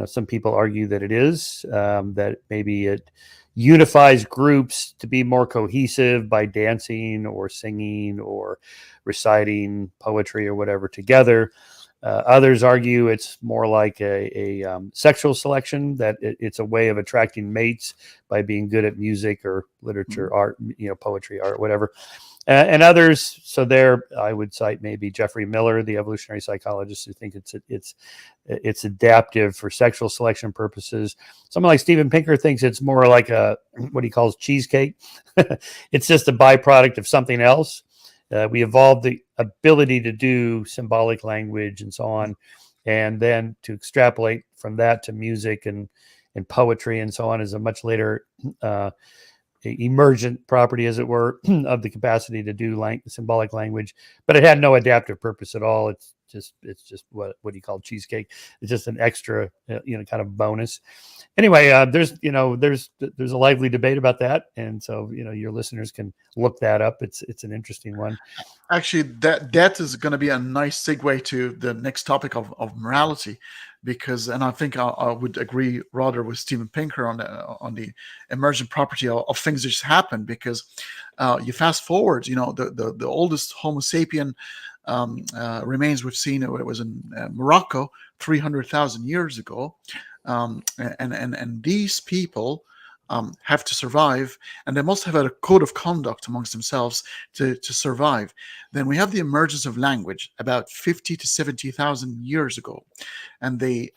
Some people argue that it is, that maybe it unifies groups to be more cohesive by dancing or singing or reciting poetry or whatever together. Others argue it's more like a sexual selection, that it's a way of attracting mates by being good at music or literature, art, poetry, art, whatever. And others, so there I would cite maybe Jeffrey Miller, the evolutionary psychologist, who think it's adaptive for sexual selection purposes. Someone like Steven Pinker thinks it's more like what he calls cheesecake. It's just a byproduct of something else. We evolved the ability to do symbolic language and so on, and then to extrapolate from that to music and poetry and so on is a much later emergent property, as it were, of the capacity to do symbolic language. But it had no adaptive purpose at all. It's just what do you call cheesecake? It's just an extra, kind of bonus. Anyway, there's a lively debate about that, and so your listeners can look that up. It's an interesting one. Actually, that is going to be a nice segue to the next topic of morality, because, and I think I would agree rather with Steven Pinker on the emergent property of things that just happen, because you fast forward, the oldest Homo sapien remains we've seen, it was in Morocco 300,000 years ago, and these people have to survive, and they must have had a code of conduct amongst themselves to survive. Then we have the emergence of language about 50 to 70,000 years ago, and they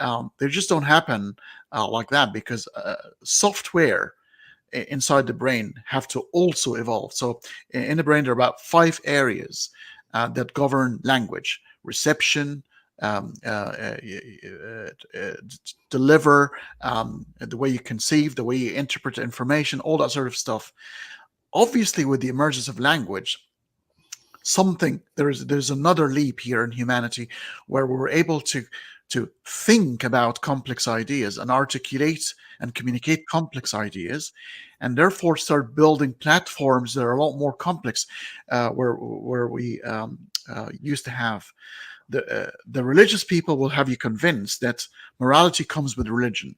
just don't happen like that, because software inside the brain have to also evolve. So in the brain, there are about 5 areas that govern language: reception, deliver, the way you conceive, the way you interpret information, all that sort of stuff. Obviously, with the emergence of language, there's another leap here in humanity, where we're able to think about complex ideas and articulate and communicate complex ideas, and therefore start building platforms that are a lot more complex, where we used to have the religious people will have you convinced that morality comes with religion.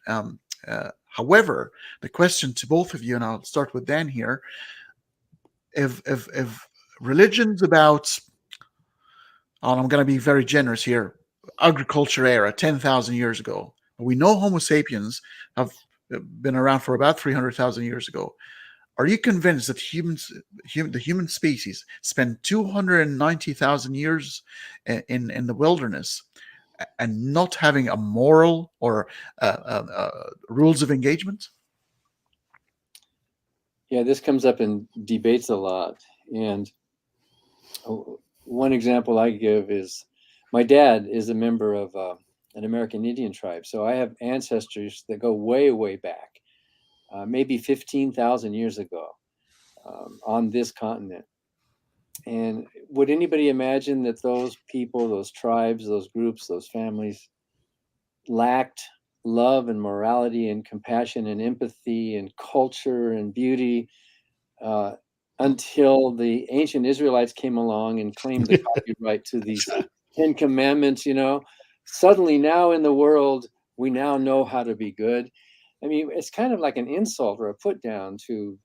However, the question to both of you, and I'll start with Dan here: if religion's about, and I'm going to be very generous here, agriculture era, 10,000 years ago, we know Homo sapiens have been around for about 300,000 years ago. Are you convinced that the human species spent 290,000 years in the wilderness and not having a moral or rules of engagement? Yeah, this comes up in debates a lot. And one example I give is my dad is a member of an American Indian tribe. So I have ancestors that go way, way back, maybe 15,000 years ago, on this continent. And would anybody imagine that those people, those tribes, those groups, those families lacked love and morality and compassion and empathy and culture and beauty until the ancient Israelites came along and claimed the copyright to these 10 commandments? Suddenly now in the world, we now know how to be good. I mean, it's kind of like an insult or a put down to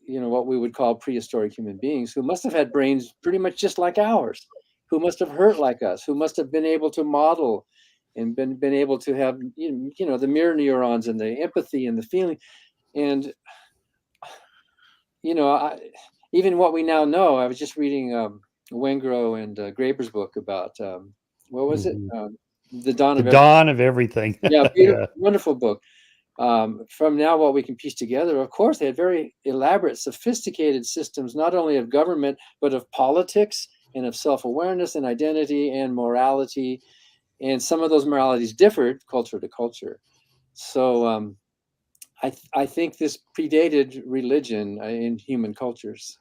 what we would call prehistoric human beings, who must have had brains pretty much just like ours, who must have hurt like us, who must have been able to model and been able to have the mirror neurons and the empathy and the feeling. And even what we now know, I was just reading Wengrow and Graeber's book about what was it, the dawn of everything. Yeah, beautiful, wonderful book. From now, what we can piece together, of course, they had very elaborate, sophisticated systems, not only of government, but of politics and of self-awareness and identity and morality. And some of those moralities differed culture to culture. So I think this predated religion in human cultures.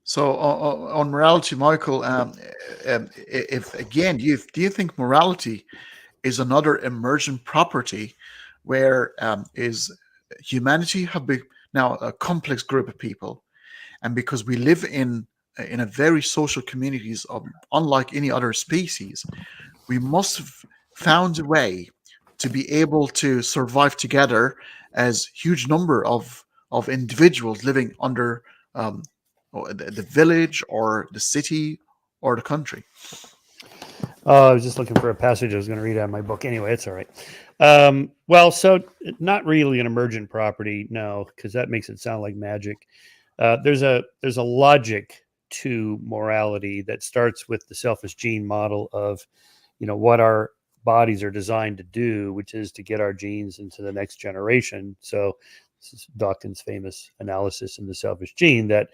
So on morality, Michael, if again, do you think morality is another emergent property, where is humanity have been now a complex group of people, and because we live in a very social communities unlike any other species, we must have found a way to be able to survive together as huge number of individuals living under the village or the city or the country. Oh, I was just looking for a passage I was going to read out of my book. Anyway, it's all right. Well, so not really an emergent property, no, because that makes it sound like magic. There's a logic to morality that starts with the selfish gene model of, what our bodies are designed to do, which is to get our genes into the next generation. So this is Dawkins' famous analysis in the selfish gene, that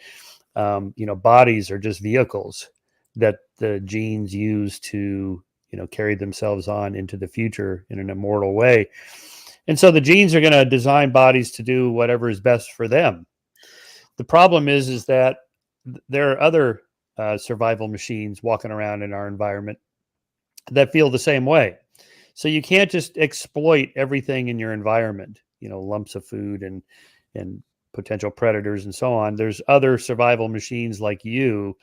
Bodies are just vehicles that the genes use to, carry themselves on into the future in an immortal way. And so the genes are going to design bodies to do whatever is best for them. The problem is that there are other survival machines walking around in our environment that feel the same way. So you can't just exploit everything in your environment, lumps of food and potential predators and so on. There's other survival machines like you.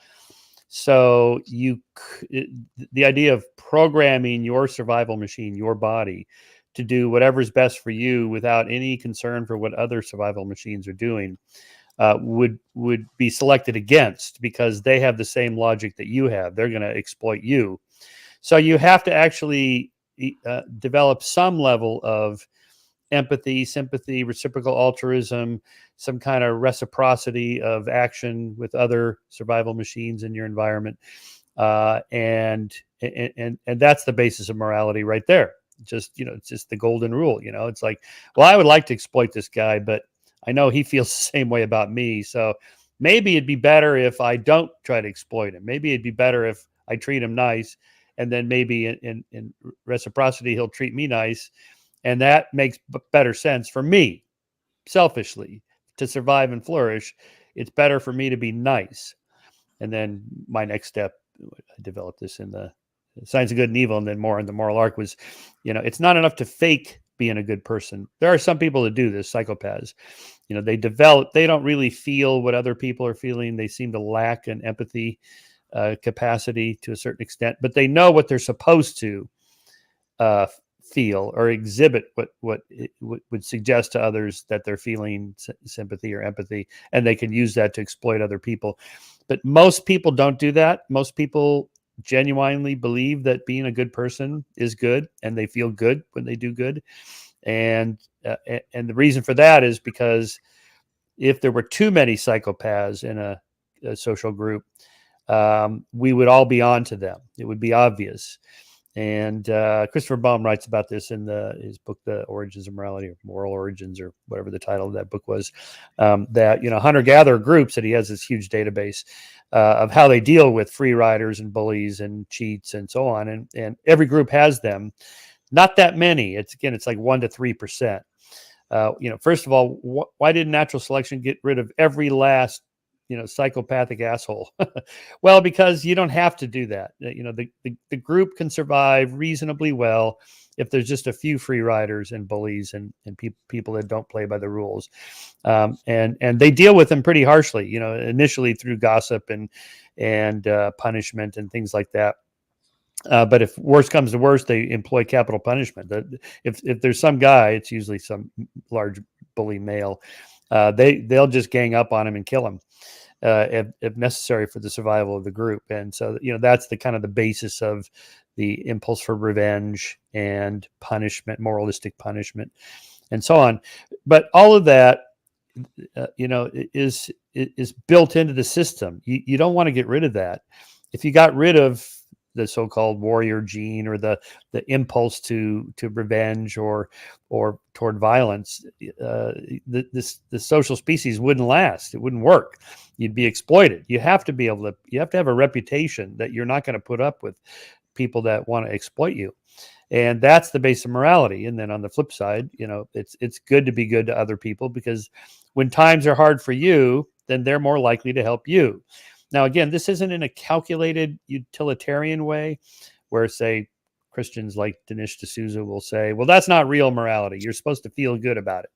So the idea of programming your survival machine, your body, to do whatever's best for you without any concern for what other survival machines are doing would be selected against, because they have the same logic that you have. They're going to exploit you. So you have to actually develop some level of empathy, sympathy, reciprocal altruism, some kind of reciprocity of action with other survival machines in your environment, and that's the basis of morality right there. It's just the golden rule. It's like, well, I would like to exploit this guy, but I know he feels the same way about me. So maybe it'd be better if I don't try to exploit him. Maybe it'd be better if I treat him nice, and then maybe in reciprocity he'll treat me nice. And that makes better sense for me, selfishly, to survive and flourish. It's better for me to be nice. And then my next step, I developed this in the Science of Good and Evil, and then more in the Moral Arc, was, it's not enough to fake being a good person. There are some people that do this, psychopaths. They don't really feel what other people are feeling. They seem to lack an empathy capacity to a certain extent, but they know what they're supposed to feel or exhibit, what would suggest to others that they're feeling sympathy or empathy, and they can use that to exploit other people. But most people don't do that. Most people genuinely believe that being a good person is good, and they feel good when they do good. And the reason for that is because if there were too many psychopaths in a social group, we would all be on to them. It would be obvious. And Christopher Baum writes about this in his book, The Origins of Morality, or Moral Origins, or whatever the title of that book was, that, hunter-gatherer groups, that he has this huge database of how they deal with free riders and bullies and cheats and so on. And every group has them. Not that many. It's like 1% to 3%. First of all, why did natural selection get rid of every last psychopathic asshole? Well, because you don't have to do that. The group can survive reasonably well if there's just a few free riders and bullies and people that don't play by the rules. And they deal with them pretty harshly, initially through gossip and punishment and things like that. But if worse comes to worse, they employ capital punishment. If there's some guy, it's usually some large bully male, they'll just gang up on him and kill him if necessary for the survival of the group. And so, that's the kind of the basis of the impulse for revenge and punishment, moralistic punishment, and so on. But all of that, is built into the system. You don't want to get rid of that. If you got rid of the so-called warrior gene, or the impulse to revenge or toward violence, the social species wouldn't last. It wouldn't work. You'd be exploited. You have to have a reputation that you're not going to put up with people that want to exploit you. And that's the base of morality. And then on the flip side, it's good to be good to other people, because when times are hard for you, then they're more likely to help you. Now, again, this isn't in a calculated utilitarian way where, say, Christians like Dinesh D'Souza will say, well, that's not real morality. You're supposed to feel good about it.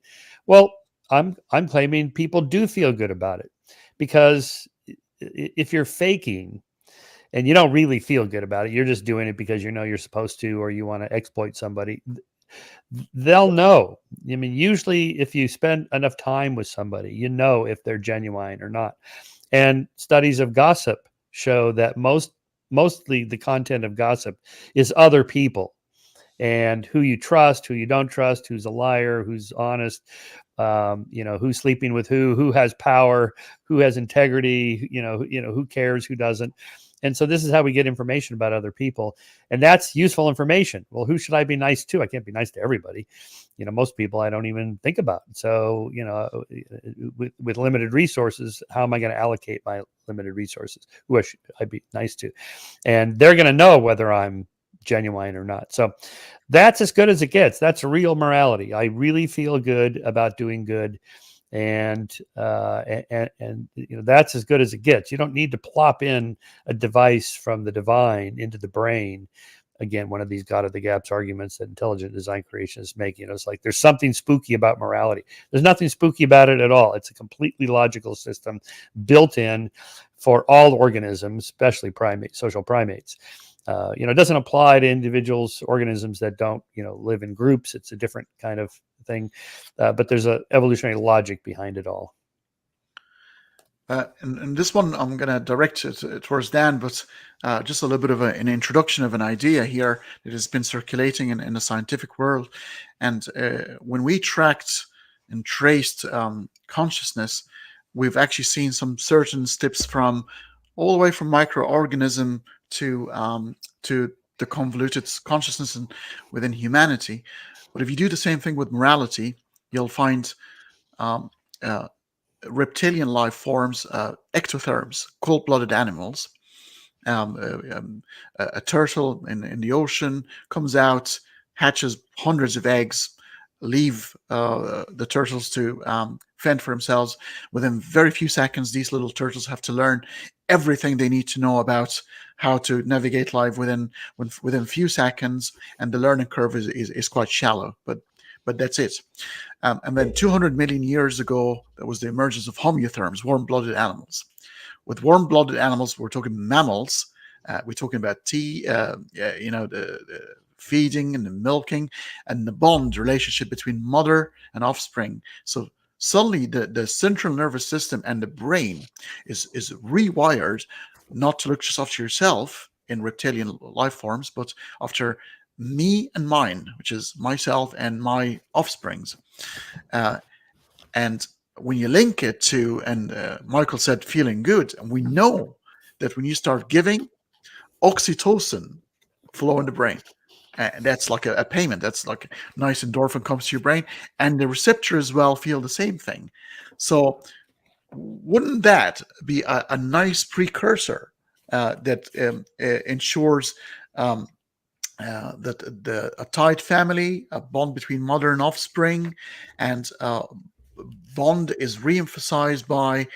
Well, I'm claiming people do feel good about it, because if you're faking and you don't really feel good about it, you're just doing it because you're supposed to, or you want to exploit somebody, they'll know. I mean, usually if you spend enough time with somebody, if they're genuine or not. And studies of gossip show that mostly the content of gossip is other people, and who you trust, who you don't trust, who's a liar, who's honest. Who's sleeping with who has power, who has integrity, who cares, who doesn't. And so this is how we get information about other people. And that's useful information. Well, who should I be nice to? I can't be nice to everybody. Most people I don't even think about. So, with limited resources, how am I going to allocate my limited resources? Who should I be nice to? And they're going to know whether I'm genuine or not. So that's as good as it gets. That's real morality. I really feel good about doing good. And that's as good as it gets. You don't need to plop in a device from the divine into the brain. Again, one of these God of the gaps arguments that intelligent design creationists make. It's like there's something spooky about morality. There's nothing spooky about it at all. It's a completely logical system built in for all organisms, especially social primates. It doesn't apply to individuals, organisms that don't, live in groups. It's a different kind of thing, but there's an evolutionary logic behind it all. And this one, I'm going to direct it towards Dan, but just a little bit of an introduction of an idea here that has been circulating in the scientific world. And when we tracked and traced consciousness, we've actually seen some certain steps from all the way from microorganism to the convoluted consciousness within humanity. But if you do the same thing with morality, you'll find reptilian life forms, ectotherms, cold-blooded animals. A turtle in the ocean comes out, hatches hundreds of eggs, leave the turtles to fend for themselves. Within very few seconds, these little turtles have to learn everything they need to know about how to navigate life within few seconds, and the learning curve is quite shallow, but that's it. And then 200 million years ago, there was the emergence of homeotherms, warm-blooded animals. With warm-blooded animals, we're talking mammals. We're talking about the feeding and the milking and the bond relationship between mother and offspring. So suddenly the central nervous system and the brain is rewired not to look just after yourself in reptilian life forms, but after me and mine, which is myself and my offsprings. And when you link it to, and Michael said, feeling good, and we know that when you start giving, oxytocin flow in the brain. And that's like a payment. That's like nice endorphin comes to your brain, and the receptor as well feel the same thing. So wouldn't that be a nice precursor that ensures that a tight family, a bond between mother and offspring, and bond is re-emphasized by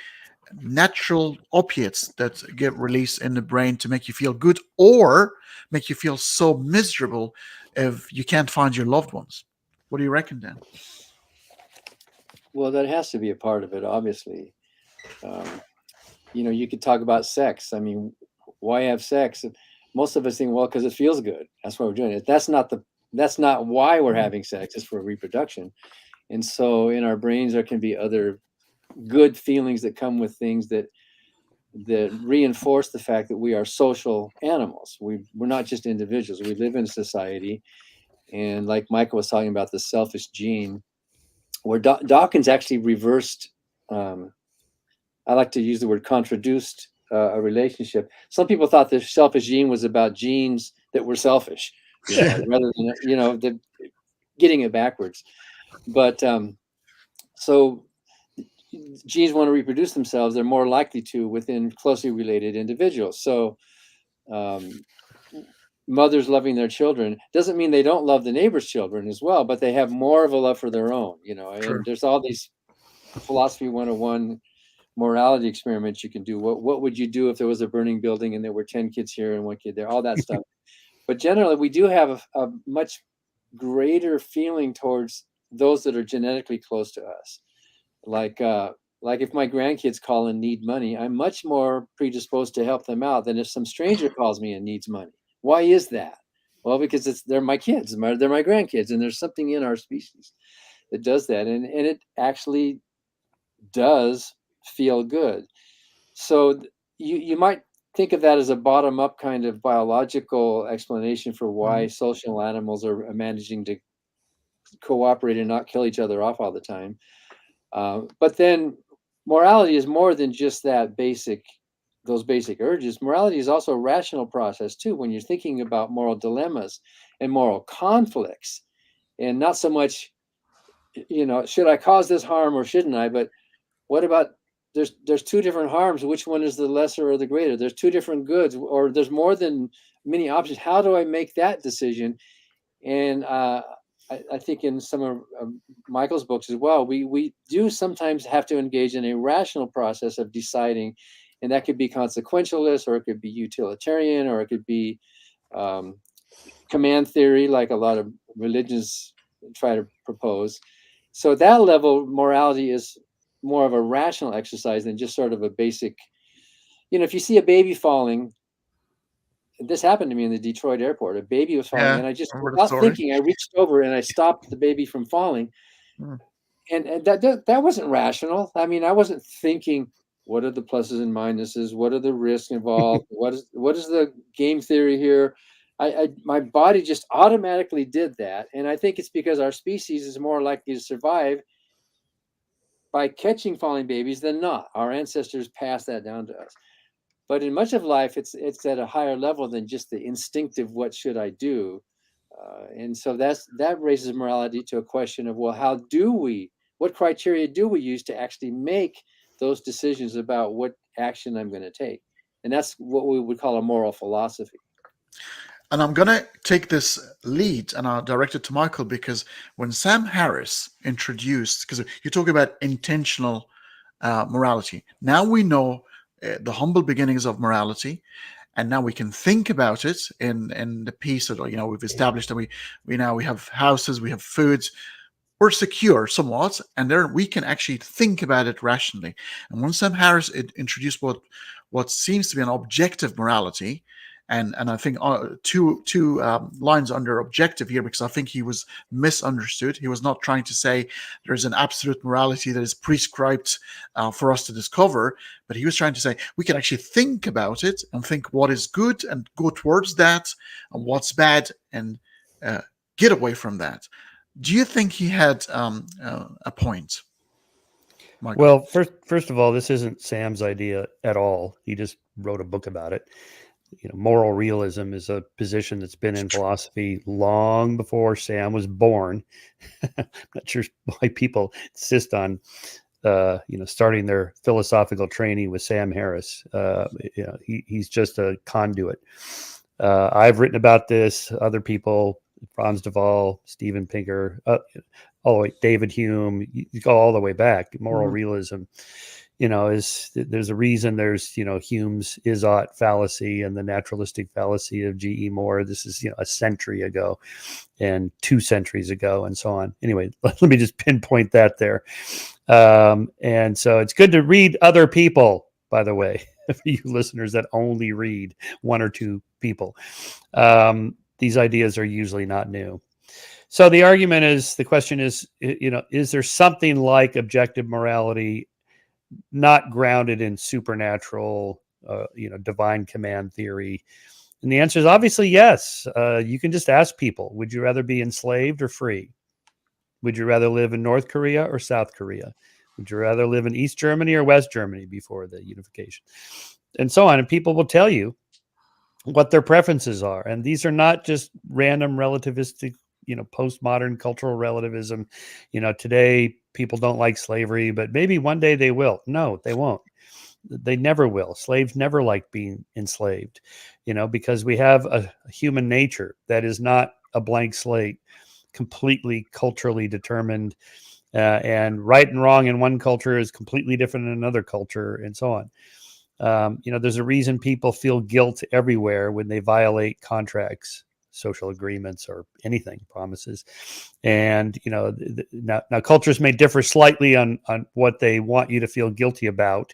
natural opiates that get released in the brain to make you feel good or make you feel so miserable if you can't find your loved ones? What do you reckon, Dan? Well, that has to be a part of it, obviously. You could talk about sex. I mean, why have sex? Most of us think, well, because it feels good. That's why we're doing it. That's not why we're having sex. It's for reproduction. And so in our brains, there can be other good feelings that come with things that reinforce the fact that we are social animals. We're not just individuals. We live in society. And like Michael was talking about, the selfish gene, where Dawkins actually reversed, I like to use the word contraduced a relationship. Some people thought the selfish gene was about genes that were selfish, rather than, getting it backwards. But so genes want to reproduce themselves. They're more likely to within closely related individuals. So mothers loving their children doesn't mean they don't love the neighbor's children as well, but they have more of a love for their own, and there's all these philosophy 101 morality experiments you can do. What would you do if there was a burning building and there were 10 kids here and 1 kid there, all that stuff. But generally we do have a much greater feeling towards those that are genetically close to us. Like if my grandkids call and need money, I'm much more predisposed to help them out than if some stranger calls me and needs money. Why is that? Well, because they're my kids, they're my grandkids, and there's something in our species that does that, and it actually does feel good. So you might think of that as a bottom-up kind of biological explanation for why social animals are managing to cooperate and not kill each other off all the time. But then morality is more than just those basic urges. Morality is also a rational process too, when you're thinking about moral dilemmas and moral conflicts, and not so much, should I cause this harm or shouldn't I? But what about, there's two different harms. Which one is the lesser or the greater? There's two different goods, or there's more than many options. How do I make that decision? And I think in some of Michael's books as well, we do sometimes have to engage in a rational process of deciding, and that could be consequentialist, or it could be utilitarian, or it could be command theory, like a lot of religions try to propose. So at that level, morality is more of a rational exercise than just sort of a basic, if you see a baby falling, this happened to me in the Detroit airport. A baby was falling, Yeah, and I just, remember the without story. thinking, I reached over and I stopped the baby from falling. Mm. And that wasn't rational. I mean, I wasn't thinking, what are the pluses and minuses? What are the risks involved? What is the game theory here? My body just automatically did that, and I think it's because our species is more likely to survive by catching falling babies than not. Our ancestors passed that down to us. But in much of life, it's at a higher level than just the instinctive "what should I do," and so that raises morality to a question of, well, what criteria do we use to actually make those decisions about what action I'm going to take? And that's what we would call a moral philosophy. And I'm going to take this lead and I'll direct it to Michael, because when Sam Harris introduced, because you talk about intentional morality, now we know the humble beginnings of morality, and now we can think about it in the piece that we've established that we have houses, we have foods, we're secure somewhat, and there we can actually think about it rationally. And when Sam Harris introduced what seems to be an objective morality, and I think two lines under objective here, because I think he was misunderstood. He was not trying to say there's an absolute morality that is prescribed for us to discover, but he was trying to say we can actually think about it and think what is good and go towards that, and what's bad and get away from that. Do you think he had a point, Michael? Well, first of all, this isn't Sam's idea at all. He just wrote a book about it. Moral realism is a position that's been in philosophy long before Sam was born. I'm not sure why people insist on, starting their philosophical training with Sam Harris. He's just a conduit. I've written about this. Other people, Franz de Waal, Steven Pinker, David Hume, you go all the way back. Moral realism, there's a reason there's, Hume's is-ought fallacy and the naturalistic fallacy of G.E. Moore. This is, a century ago and 2 centuries ago and so on. Anyway, let me just pinpoint that there. And so it's good to read other people, by the way, for you listeners that only read 1 or 2 people. These ideas are usually not new. So the question is, is there something like objective morality not grounded in supernatural, divine command theory? And the answer is obviously yes. You can just ask people, would you rather be enslaved or free? Would you rather live in North Korea or South Korea? Would you rather live in East Germany or West Germany before the unification? And so on. And people will tell you what their preferences are. And these are not just random relativistic, postmodern cultural relativism. Today people don't like slavery, but maybe one day they will. No, they won't. They never will. Slaves never like being enslaved, because we have a human nature that is not a blank slate, completely culturally determined, and right and wrong in one culture is completely different in another culture, and so on. There's a reason people feel guilt everywhere when they violate contracts, social agreements, or anything, promises. And, now cultures may differ slightly on what they want you to feel guilty about.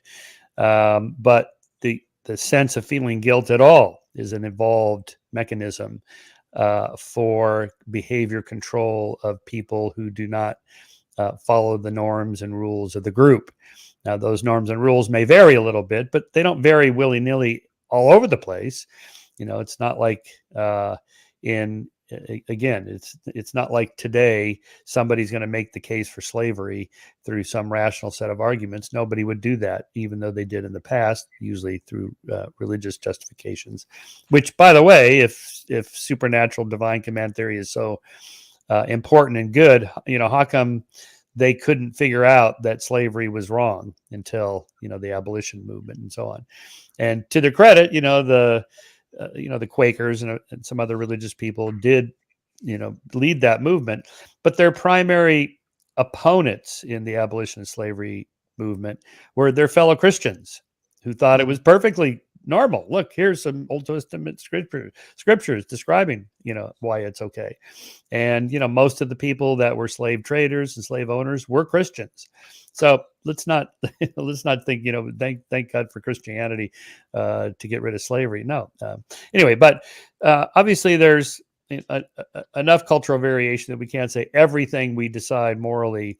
But the sense of feeling guilt at all is an evolved mechanism for behavior control of people who do not follow the norms and rules of the group. Now, those norms and rules may vary a little bit, but they don't vary willy-nilly all over the place. It's not like in again, it's not like today somebody's going to make the case for slavery through some rational set of arguments. Nobody would do that, even though they did in the past, usually through religious justifications. Which, by the way, if supernatural divine command theory is so important and good, how come they couldn't figure out that slavery was wrong until the abolition movement and so on? And to their credit, the Quakers and some other religious people did, lead that movement, but their primary opponents in the abolition of slavery movement were their fellow Christians who thought it was perfectly normal. Look, here's some Old Testament scriptures describing, why it's okay. And, most of the people that were slave traders and slave owners were Christians. So let's not think, thank God for Christianity to get rid of slavery. No. Anyway, but obviously there's enough cultural variation that we can't say everything we decide morally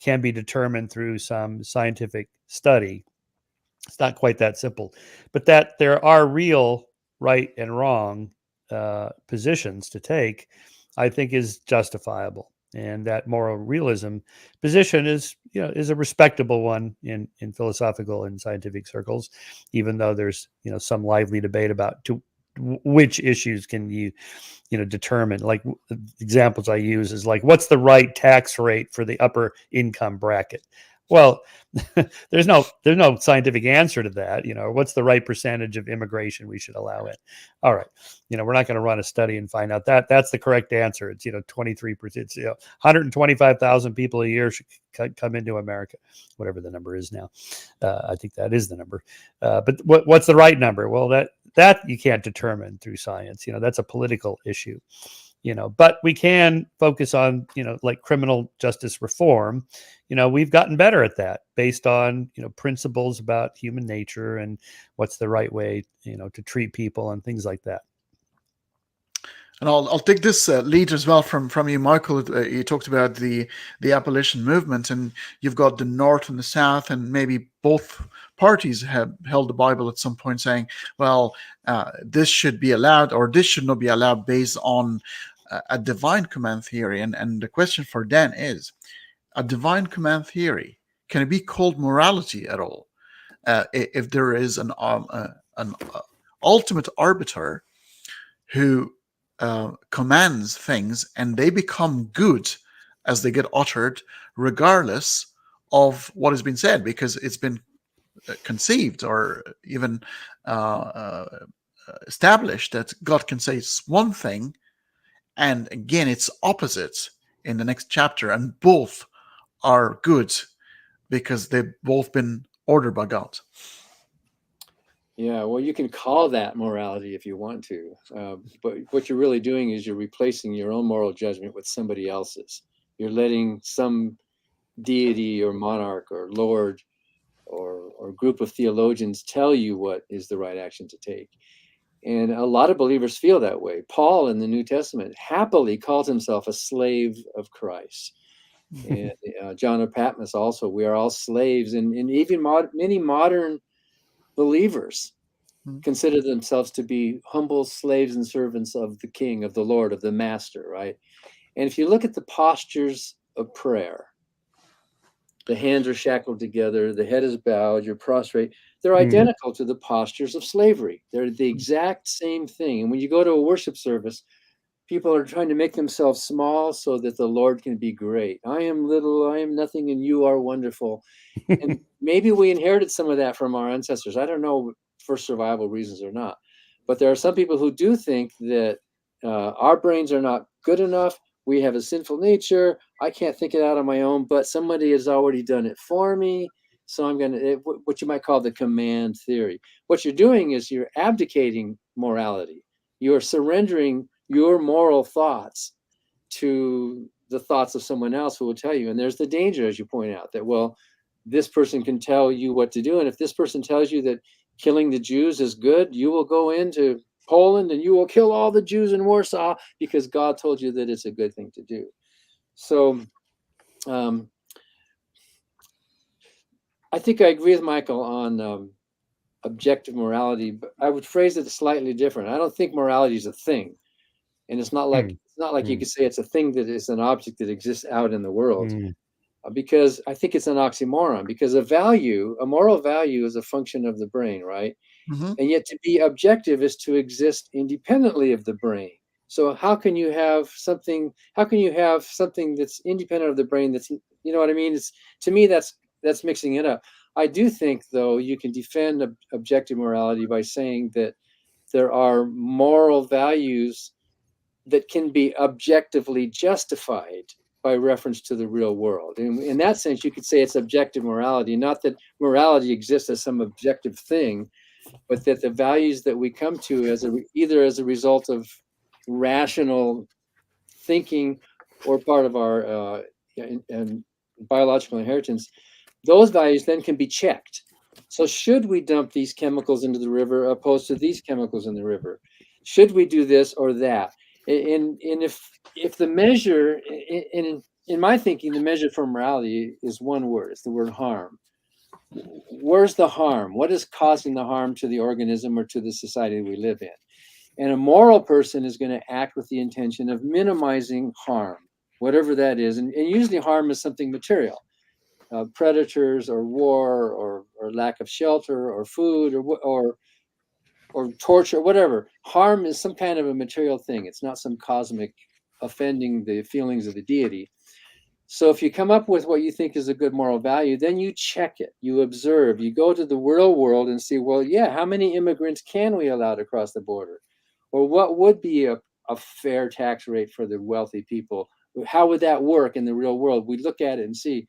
can be determined through some scientific study. It's not quite that simple, but that there are real right and wrong positions to take, I think, is justifiable. And that moral realism position is a respectable one in philosophical and scientific circles, even though there's some lively debate about which issues can you determine. Like examples I use is like, what's the right tax rate for the upper income bracket? Well, there's no scientific answer to that. What's the right percentage of immigration we should allow in? All right, we're not going to run a study and find out that that's the correct answer. It's 23%. It's 125,000 people a year should come into America, whatever the number is now. I think that is the number. But what's the right number? Well, that you can't determine through science. That's a political issue. But we can focus on, like criminal justice reform. We've gotten better at that based on, principles about human nature and what's the right way, to treat people and things like that. And I'll take this lead as well from you, Michael. You talked about the abolition movement, and you've got the North and the South, and maybe both parties have held the Bible at some point, saying, "Well, this should be allowed, or this should not be allowed, based on a divine command theory." And the question for Dan is, a divine command theory, can it be called morality at all? If there is an ultimate arbiter who commands things and they become good as they get uttered, regardless of what has been said, because it's been conceived or even established that God can say one thing, and again it's opposite in the next chapter, and both are good because they've both been ordered by God. Yeah, well, you can call that morality if you want to, but what you're really doing is you're replacing your own moral judgment with somebody else's. You're letting some deity or monarch or lord or group of theologians tell you what is the right action to take. And a lot of believers feel that way. Paul in the New Testament happily calls himself a slave of Christ. And John of Patmos also, we are all slaves. And even many modern believers consider themselves to be humble slaves and servants of the King, of the Lord, of the Master, right? And if you look at the postures of prayer, the hands are shackled together, the head is bowed, you're prostrate. They're identical to the postures of slavery. They're the exact same thing. And when you go to a worship service, people are trying to make themselves small so that the Lord can be great. I am little, I am nothing, and you are wonderful. And maybe we inherited some of that from our ancestors. I don't know for survival reasons or not. But there are some people who do think that our brains are not good enough. We have a sinful nature. I can't think it out on my own, but somebody has already done it for me. So I'm going to, what you might call the command theory. What you're doing is you're abdicating morality. You're surrendering your moral thoughts to the thoughts of someone else who will tell you. And there's the danger, as you point out, that, well, this person can tell you what to do. And if this person tells you that killing the Jews is good, you will go into Poland and you will kill all the Jews in Warsaw because God told you that it's a good thing to do. So I think I agree with Michael on objective morality, but I would phrase it slightly different. I don't think morality is a thing. And it's not like you Mm. could say it's a thing that is an object that exists out in the world, Mm. because I think it's an oxymoron. Because a moral value, is a function of the brain, right? Mhm. And yet to be objective is to exist independently of the brain. So how can you have something that's independent of the brain? That's, you know what I mean? It's, to me, that's mixing it up. I do think, though, you can defend objective morality by saying that there are moral values that can be objectively justified by reference to the real world. And in that sense, you could say it's objective morality, not that morality exists as some objective thing, but that the values that we come to either as a result of rational thinking or part of our and biological inheritance, those values then can be checked. So should we dump these chemicals into the river opposed to these chemicals in the river? Should we do this or that? And if the measure in my thinking, the measure for morality is one word. It's the word harm. Where's the harm? What is causing the harm to the organism or to the society we live in? And a moral person is going to act with the intention of minimizing harm, whatever that is. And usually harm is something material, predators or war or lack of shelter or food or torture, whatever. Harm is some kind of a material thing. It's not some cosmic offending the feelings of the deity. So if you come up with what you think is a good moral value, then you check it, you observe, you go to the real world and see, well, yeah, how many immigrants can we allow to cross the border? Or what would be a fair tax rate for the wealthy people? How would that work in the real world? We look at it and see.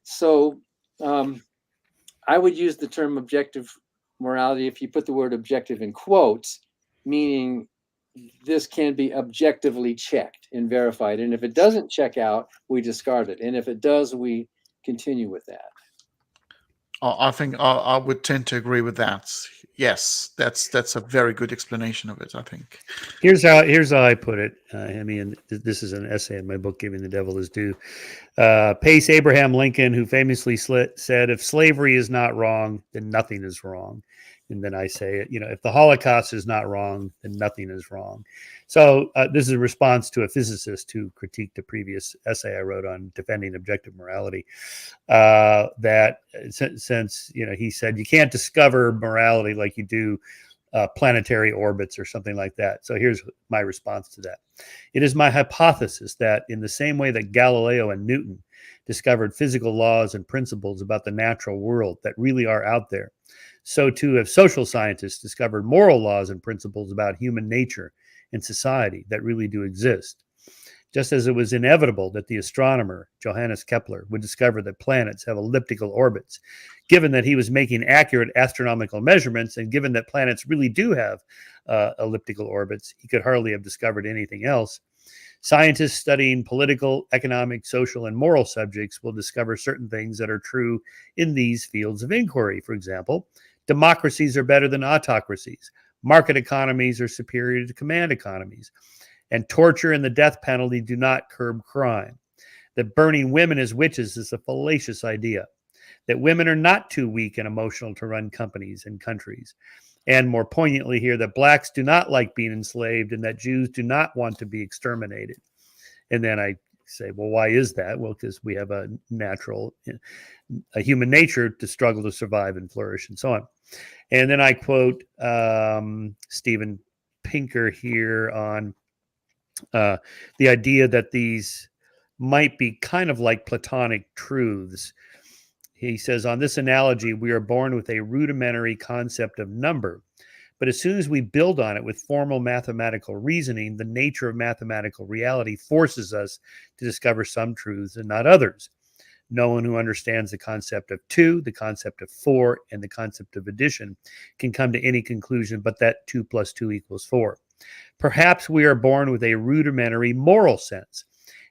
So I would use the term objective morality if you put the word objective in quotes, meaning this can be objectively checked and verified. And if it doesn't check out, we discard it. And if it does, we continue with that. I think I would tend to agree with that. Yes, that's a very good explanation of it, I think. Here's how I put it. I mean, this is an essay in my book, Giving the Devil His Due. Pace Abraham Lincoln, who famously said, "If slavery is not wrong, then nothing is wrong." And then I say, if the Holocaust is not wrong, then nothing is wrong. So this is a response to a physicist who critiqued a previous essay I wrote on defending objective morality. That since he said you can't discover morality like you do planetary orbits or something like that. So here's my response to that. It is my hypothesis that in the same way that Galileo and Newton discovered physical laws and principles about the natural world that really are out there, so too have social scientists discovered moral laws and principles about human nature and society that really do exist. Just as it was inevitable that the astronomer Johannes Kepler would discover that planets have elliptical orbits, given that he was making accurate astronomical measurements, and given that planets really do have elliptical orbits, he could hardly have discovered anything else. Scientists studying political, economic, social, and moral subjects will discover certain things that are true in these fields of inquiry. For example, democracies are better than autocracies. Market economies are superior to command economies. And torture and the death penalty do not curb crime. That burning women as witches is a fallacious idea. That women are not too weak and emotional to run companies and countries. And more poignantly here, that blacks do not like being enslaved and that Jews do not want to be exterminated. And then I say, well, why is that? Well, because we have a human nature to struggle to survive and flourish and so on. And then I quote Steven Pinker here on the idea that these might be kind of like Platonic truths. He says, on this analogy, we are born with a rudimentary concept of number. But as soon as we build on it with formal mathematical reasoning, the nature of mathematical reality forces us to discover some truths and not others. No one who understands the concept of 2, the concept of 4, and the concept of addition can come to any conclusion but that 2 plus 2 equals 4. Perhaps we are born with a rudimentary moral sense.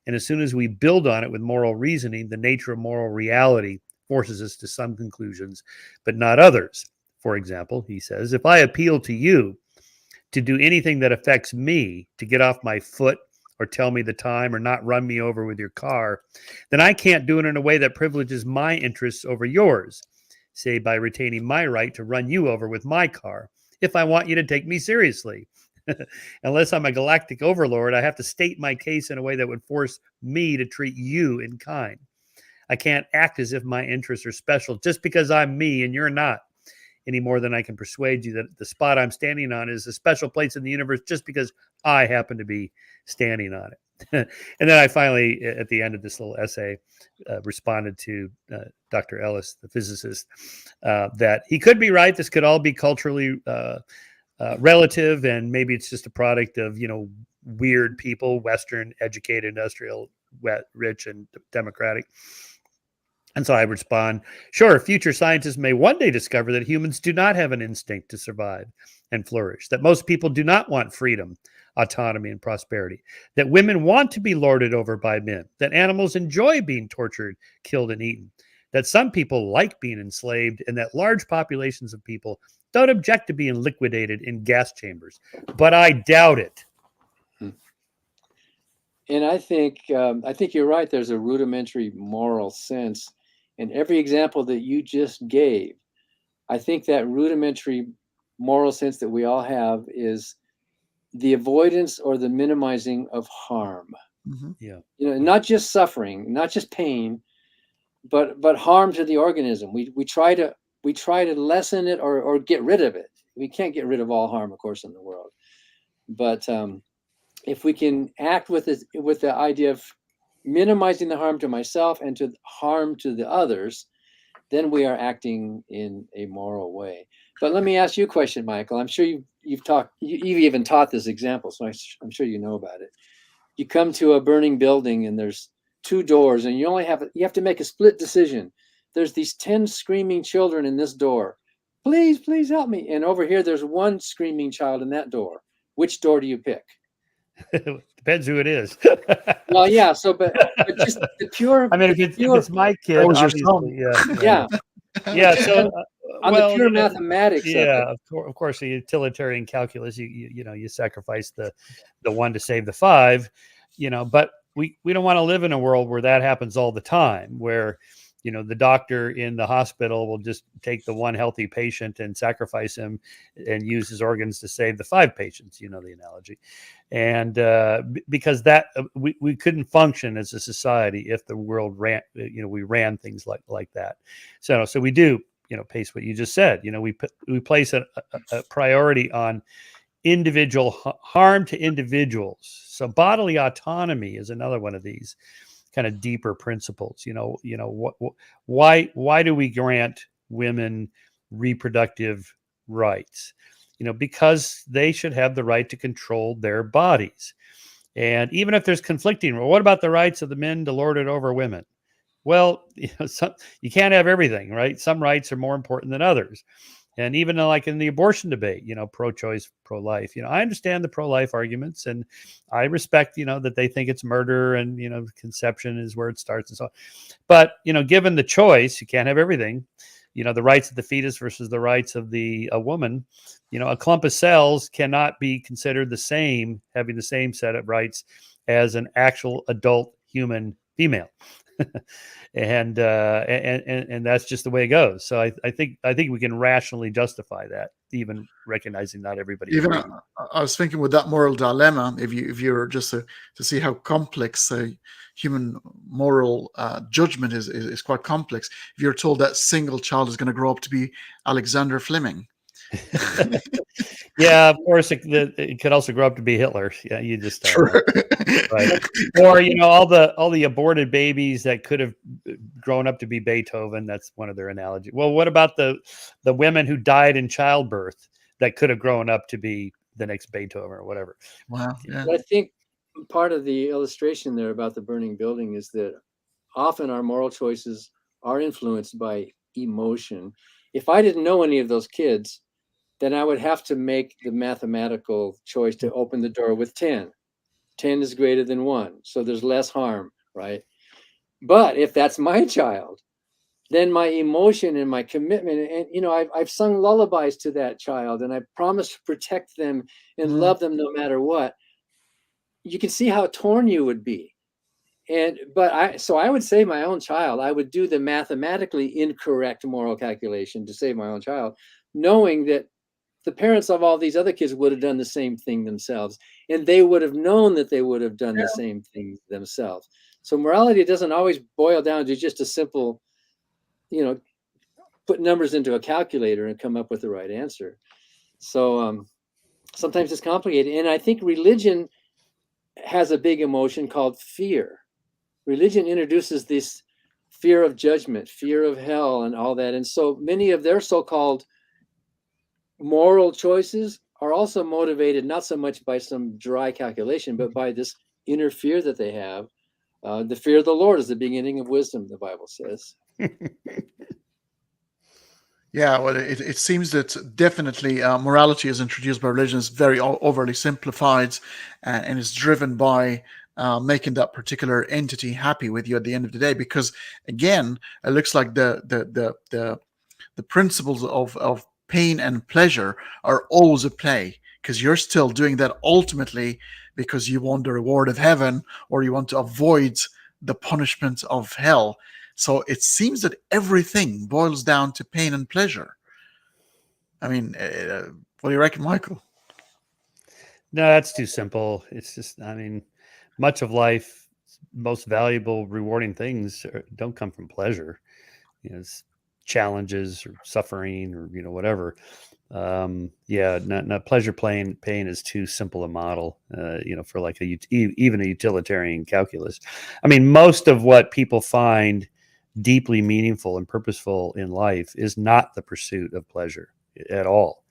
And as soon as we build on it with moral reasoning, the nature of moral reality forces us to some conclusions, but not others. For example, he says, if I appeal to you to do anything that affects me, to get off my foot or tell me the time or not run me over with your car, then I can't do it in a way that privileges my interests over yours, say by retaining my right to run you over with my car, if I want you to take me seriously. Unless I'm a galactic overlord, I have to state my case in a way that would force me to treat you in kind. I can't act as if my interests are special just because I'm me and you're not, any more than I can persuade you that the spot I'm standing on is a special place in the universe just because I happen to be standing on it. And then I finally, at the end of this little essay, responded to Dr. Ellis, the physicist, that he could be right. This could all be culturally relative, and maybe it's just a product of, weird people, Western, educated, industrial, rich, and democratic. And so I respond, sure, future scientists may one day discover that humans do not have an instinct to survive and flourish, that most people do not want freedom, autonomy, and prosperity, that women want to be lorded over by men, that animals enjoy being tortured, killed, and eaten, that some people like being enslaved, and that large populations of people don't object to being liquidated in gas chambers. But I doubt it. And I think you're right. There's a rudimentary moral sense. And every example that you just gave, I think that rudimentary moral sense that we all have is the avoidance or the minimizing of harm. Mm-hmm. Yeah. Not just suffering, not just pain, but harm to the organism. We try to lessen it or get rid of it. We can't get rid of all harm, of course, in the world. But if we can act with the idea of minimizing the harm to myself and to harm to the others, then we are acting in a moral way. But let me ask you a question, Michael. I'm sure you've even taught this example, so I'm sure you know about it. You come to a burning building and there's two doors, and you have to make a split decision. There's these 10 screaming children in this door. Please, please help me. And over here, there's one screaming child in that door. Which door do you pick? Depends who it is. Well, yeah. So, but just the pure. I mean, if it's my kid, That was your obviously, Yeah. yeah. So, On the pure mathematics. Yeah, of course, the utilitarian calculus. You sacrifice the one to save the five. But we don't want to live in a world where that happens all the time, where the doctor in the hospital will just take the one healthy patient and sacrifice him and use his organs to save the five patients, the analogy. And because that we couldn't function as a society if the world ran, we ran things like that. So we do, pace what you just said. We place a priority on individual harm to individuals. So bodily autonomy is another one of these kind of deeper principles. Why do we grant women reproductive rights? Because they should have the right to control their bodies. And even if there's conflicting, well, what about the rights of the men to lord it over women? Well, you can't have everything, right? Some rights are more important than others. And even like in the abortion debate, pro-choice, pro-life, I understand the pro-life arguments, and I respect, that they think it's murder and, conception is where it starts and so on. But, given the choice, you can't have everything, the rights of the fetus versus the rights of a woman, a clump of cells cannot be considered the same, having the same set of rights as an actual adult human female. And that's just the way it goes. So I think we can rationally justify that, even recognizing not everybody. Even I was thinking with that moral dilemma, if you're just to see how complex human moral judgment is quite complex. If you're told that single child is going to grow up to be Alexander Fleming. Yeah, of course, it could also grow up to be Hitler. Yeah, you just True. right. Or all the aborted babies that could have grown up to be Beethoven. That's one of their analogies. Well, what about the women who died in childbirth that could have grown up to be the next Beethoven or whatever? Wow. Yeah. I think part of the illustration there about the burning building is that often our moral choices are influenced by emotion. If I didn't know any of those kids, then I would have to make the mathematical choice to open the door with 10. 10 is greater than 1, so there's less harm, right? But if that's my child, then my emotion and my commitment, and I've sung lullabies to that child, and I promised to protect them and love them no matter what. You can see how torn you would be. But I would save my own child. I would do the mathematically incorrect moral calculation to save my own child, knowing that the parents of all these other kids would have done the same thing themselves, and they would have known that they would have done the same thing themselves. So morality doesn't always boil down to just a simple, put numbers into a calculator and come up with the right answer. So sometimes it's complicated. And I think religion has a big emotion called fear. Religion introduces this fear of judgment, fear of hell, and all that. And so many of their so-called moral choices are also motivated not so much by some dry calculation, but by this inner fear that they have. The fear of the Lord is the beginning of wisdom, the Bible says. Yeah, well, it seems that definitely morality as introduced by religion is very overly simplified, and is driven by making that particular entity happy with you at the end of the day. Because again, it looks like the principles of pain and pleasure are always at play, because you're still doing that ultimately because you want the reward of heaven, or you want to avoid the punishment of hell. So it seems that everything boils down to pain and pleasure. I mean, what do you reckon, Michael? No, that's too simple. It's just, I mean, much of life, most valuable, rewarding things don't come from pleasure. It's challenges or suffering or whatever. Not pleasure. Pain is too simple a model. For like even a utilitarian calculus. I mean, most of what people find deeply meaningful and purposeful in life is not the pursuit of pleasure at all.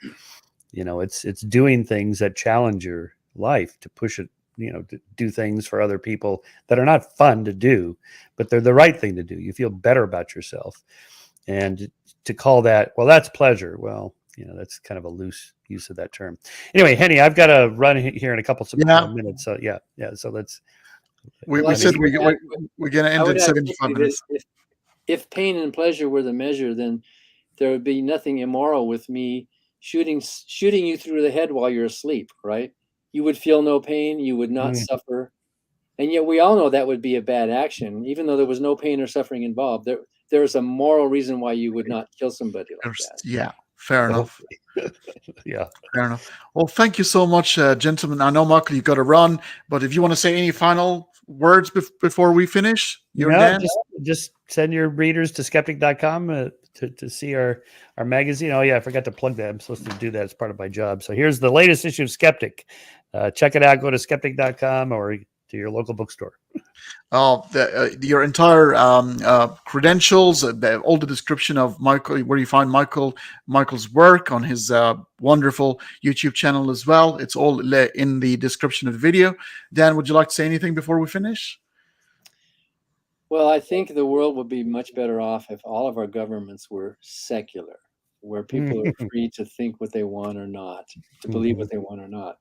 It's doing things that challenge your life, to push it, to do things for other people that are not fun to do, but they're the right thing to do. You feel better about yourself. And to call that, well, that's pleasure. Well, that's kind of a loose use of that term. Anyway, Henny, I've got to run here in a couple of minutes. So yeah. So let's. We said we're going to end in 75 minutes. If pain and pleasure were the measure, then there would be nothing immoral with me shooting you through the head while you're asleep, right? You would feel no pain, you would not suffer. And yet we all know that would be a bad action, even though there was no pain or suffering involved. There is a moral reason why you would not kill somebody like that. Yeah, fair enough. Yeah, fair enough. Well, thank you so much, gentlemen. I know, Michael, you've got to run, but if you want to say any final words before we finish, just send your readers to skeptic.com to see our magazine. Oh yeah, I forgot to plug that. I'm supposed to do that as part of my job. So here's the latest issue of Skeptic. Check it out. Go to skeptic.com or to your local bookstore. Your entire credentials, all the description of Michael, where you find Michael's work on his wonderful YouTube channel as well. It's all in the description of the video. Dan, would you like to say anything before we finish? Well, I think the world would be much better off if all of our governments were secular, where people are free to think what they want or not, to believe what they want or not.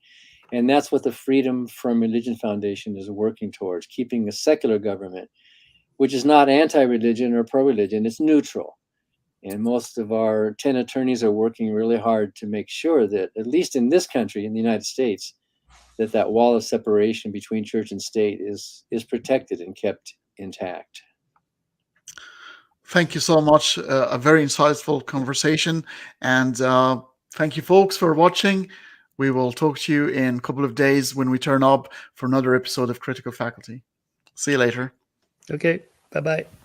And that's what the Freedom from Religion Foundation is working towards, keeping a secular government, which is not anti-religion or pro-religion, it's neutral. And most of our 10 attorneys are working really hard to make sure that, at least in this country, in the United States, that wall of separation between church and state is protected and kept intact. Thank you so much. A very insightful conversation. And thank you, folks, for watching. We will talk to you in a couple of days when we turn up for another episode of Critical Faculty. See you later. Okay. Bye-bye.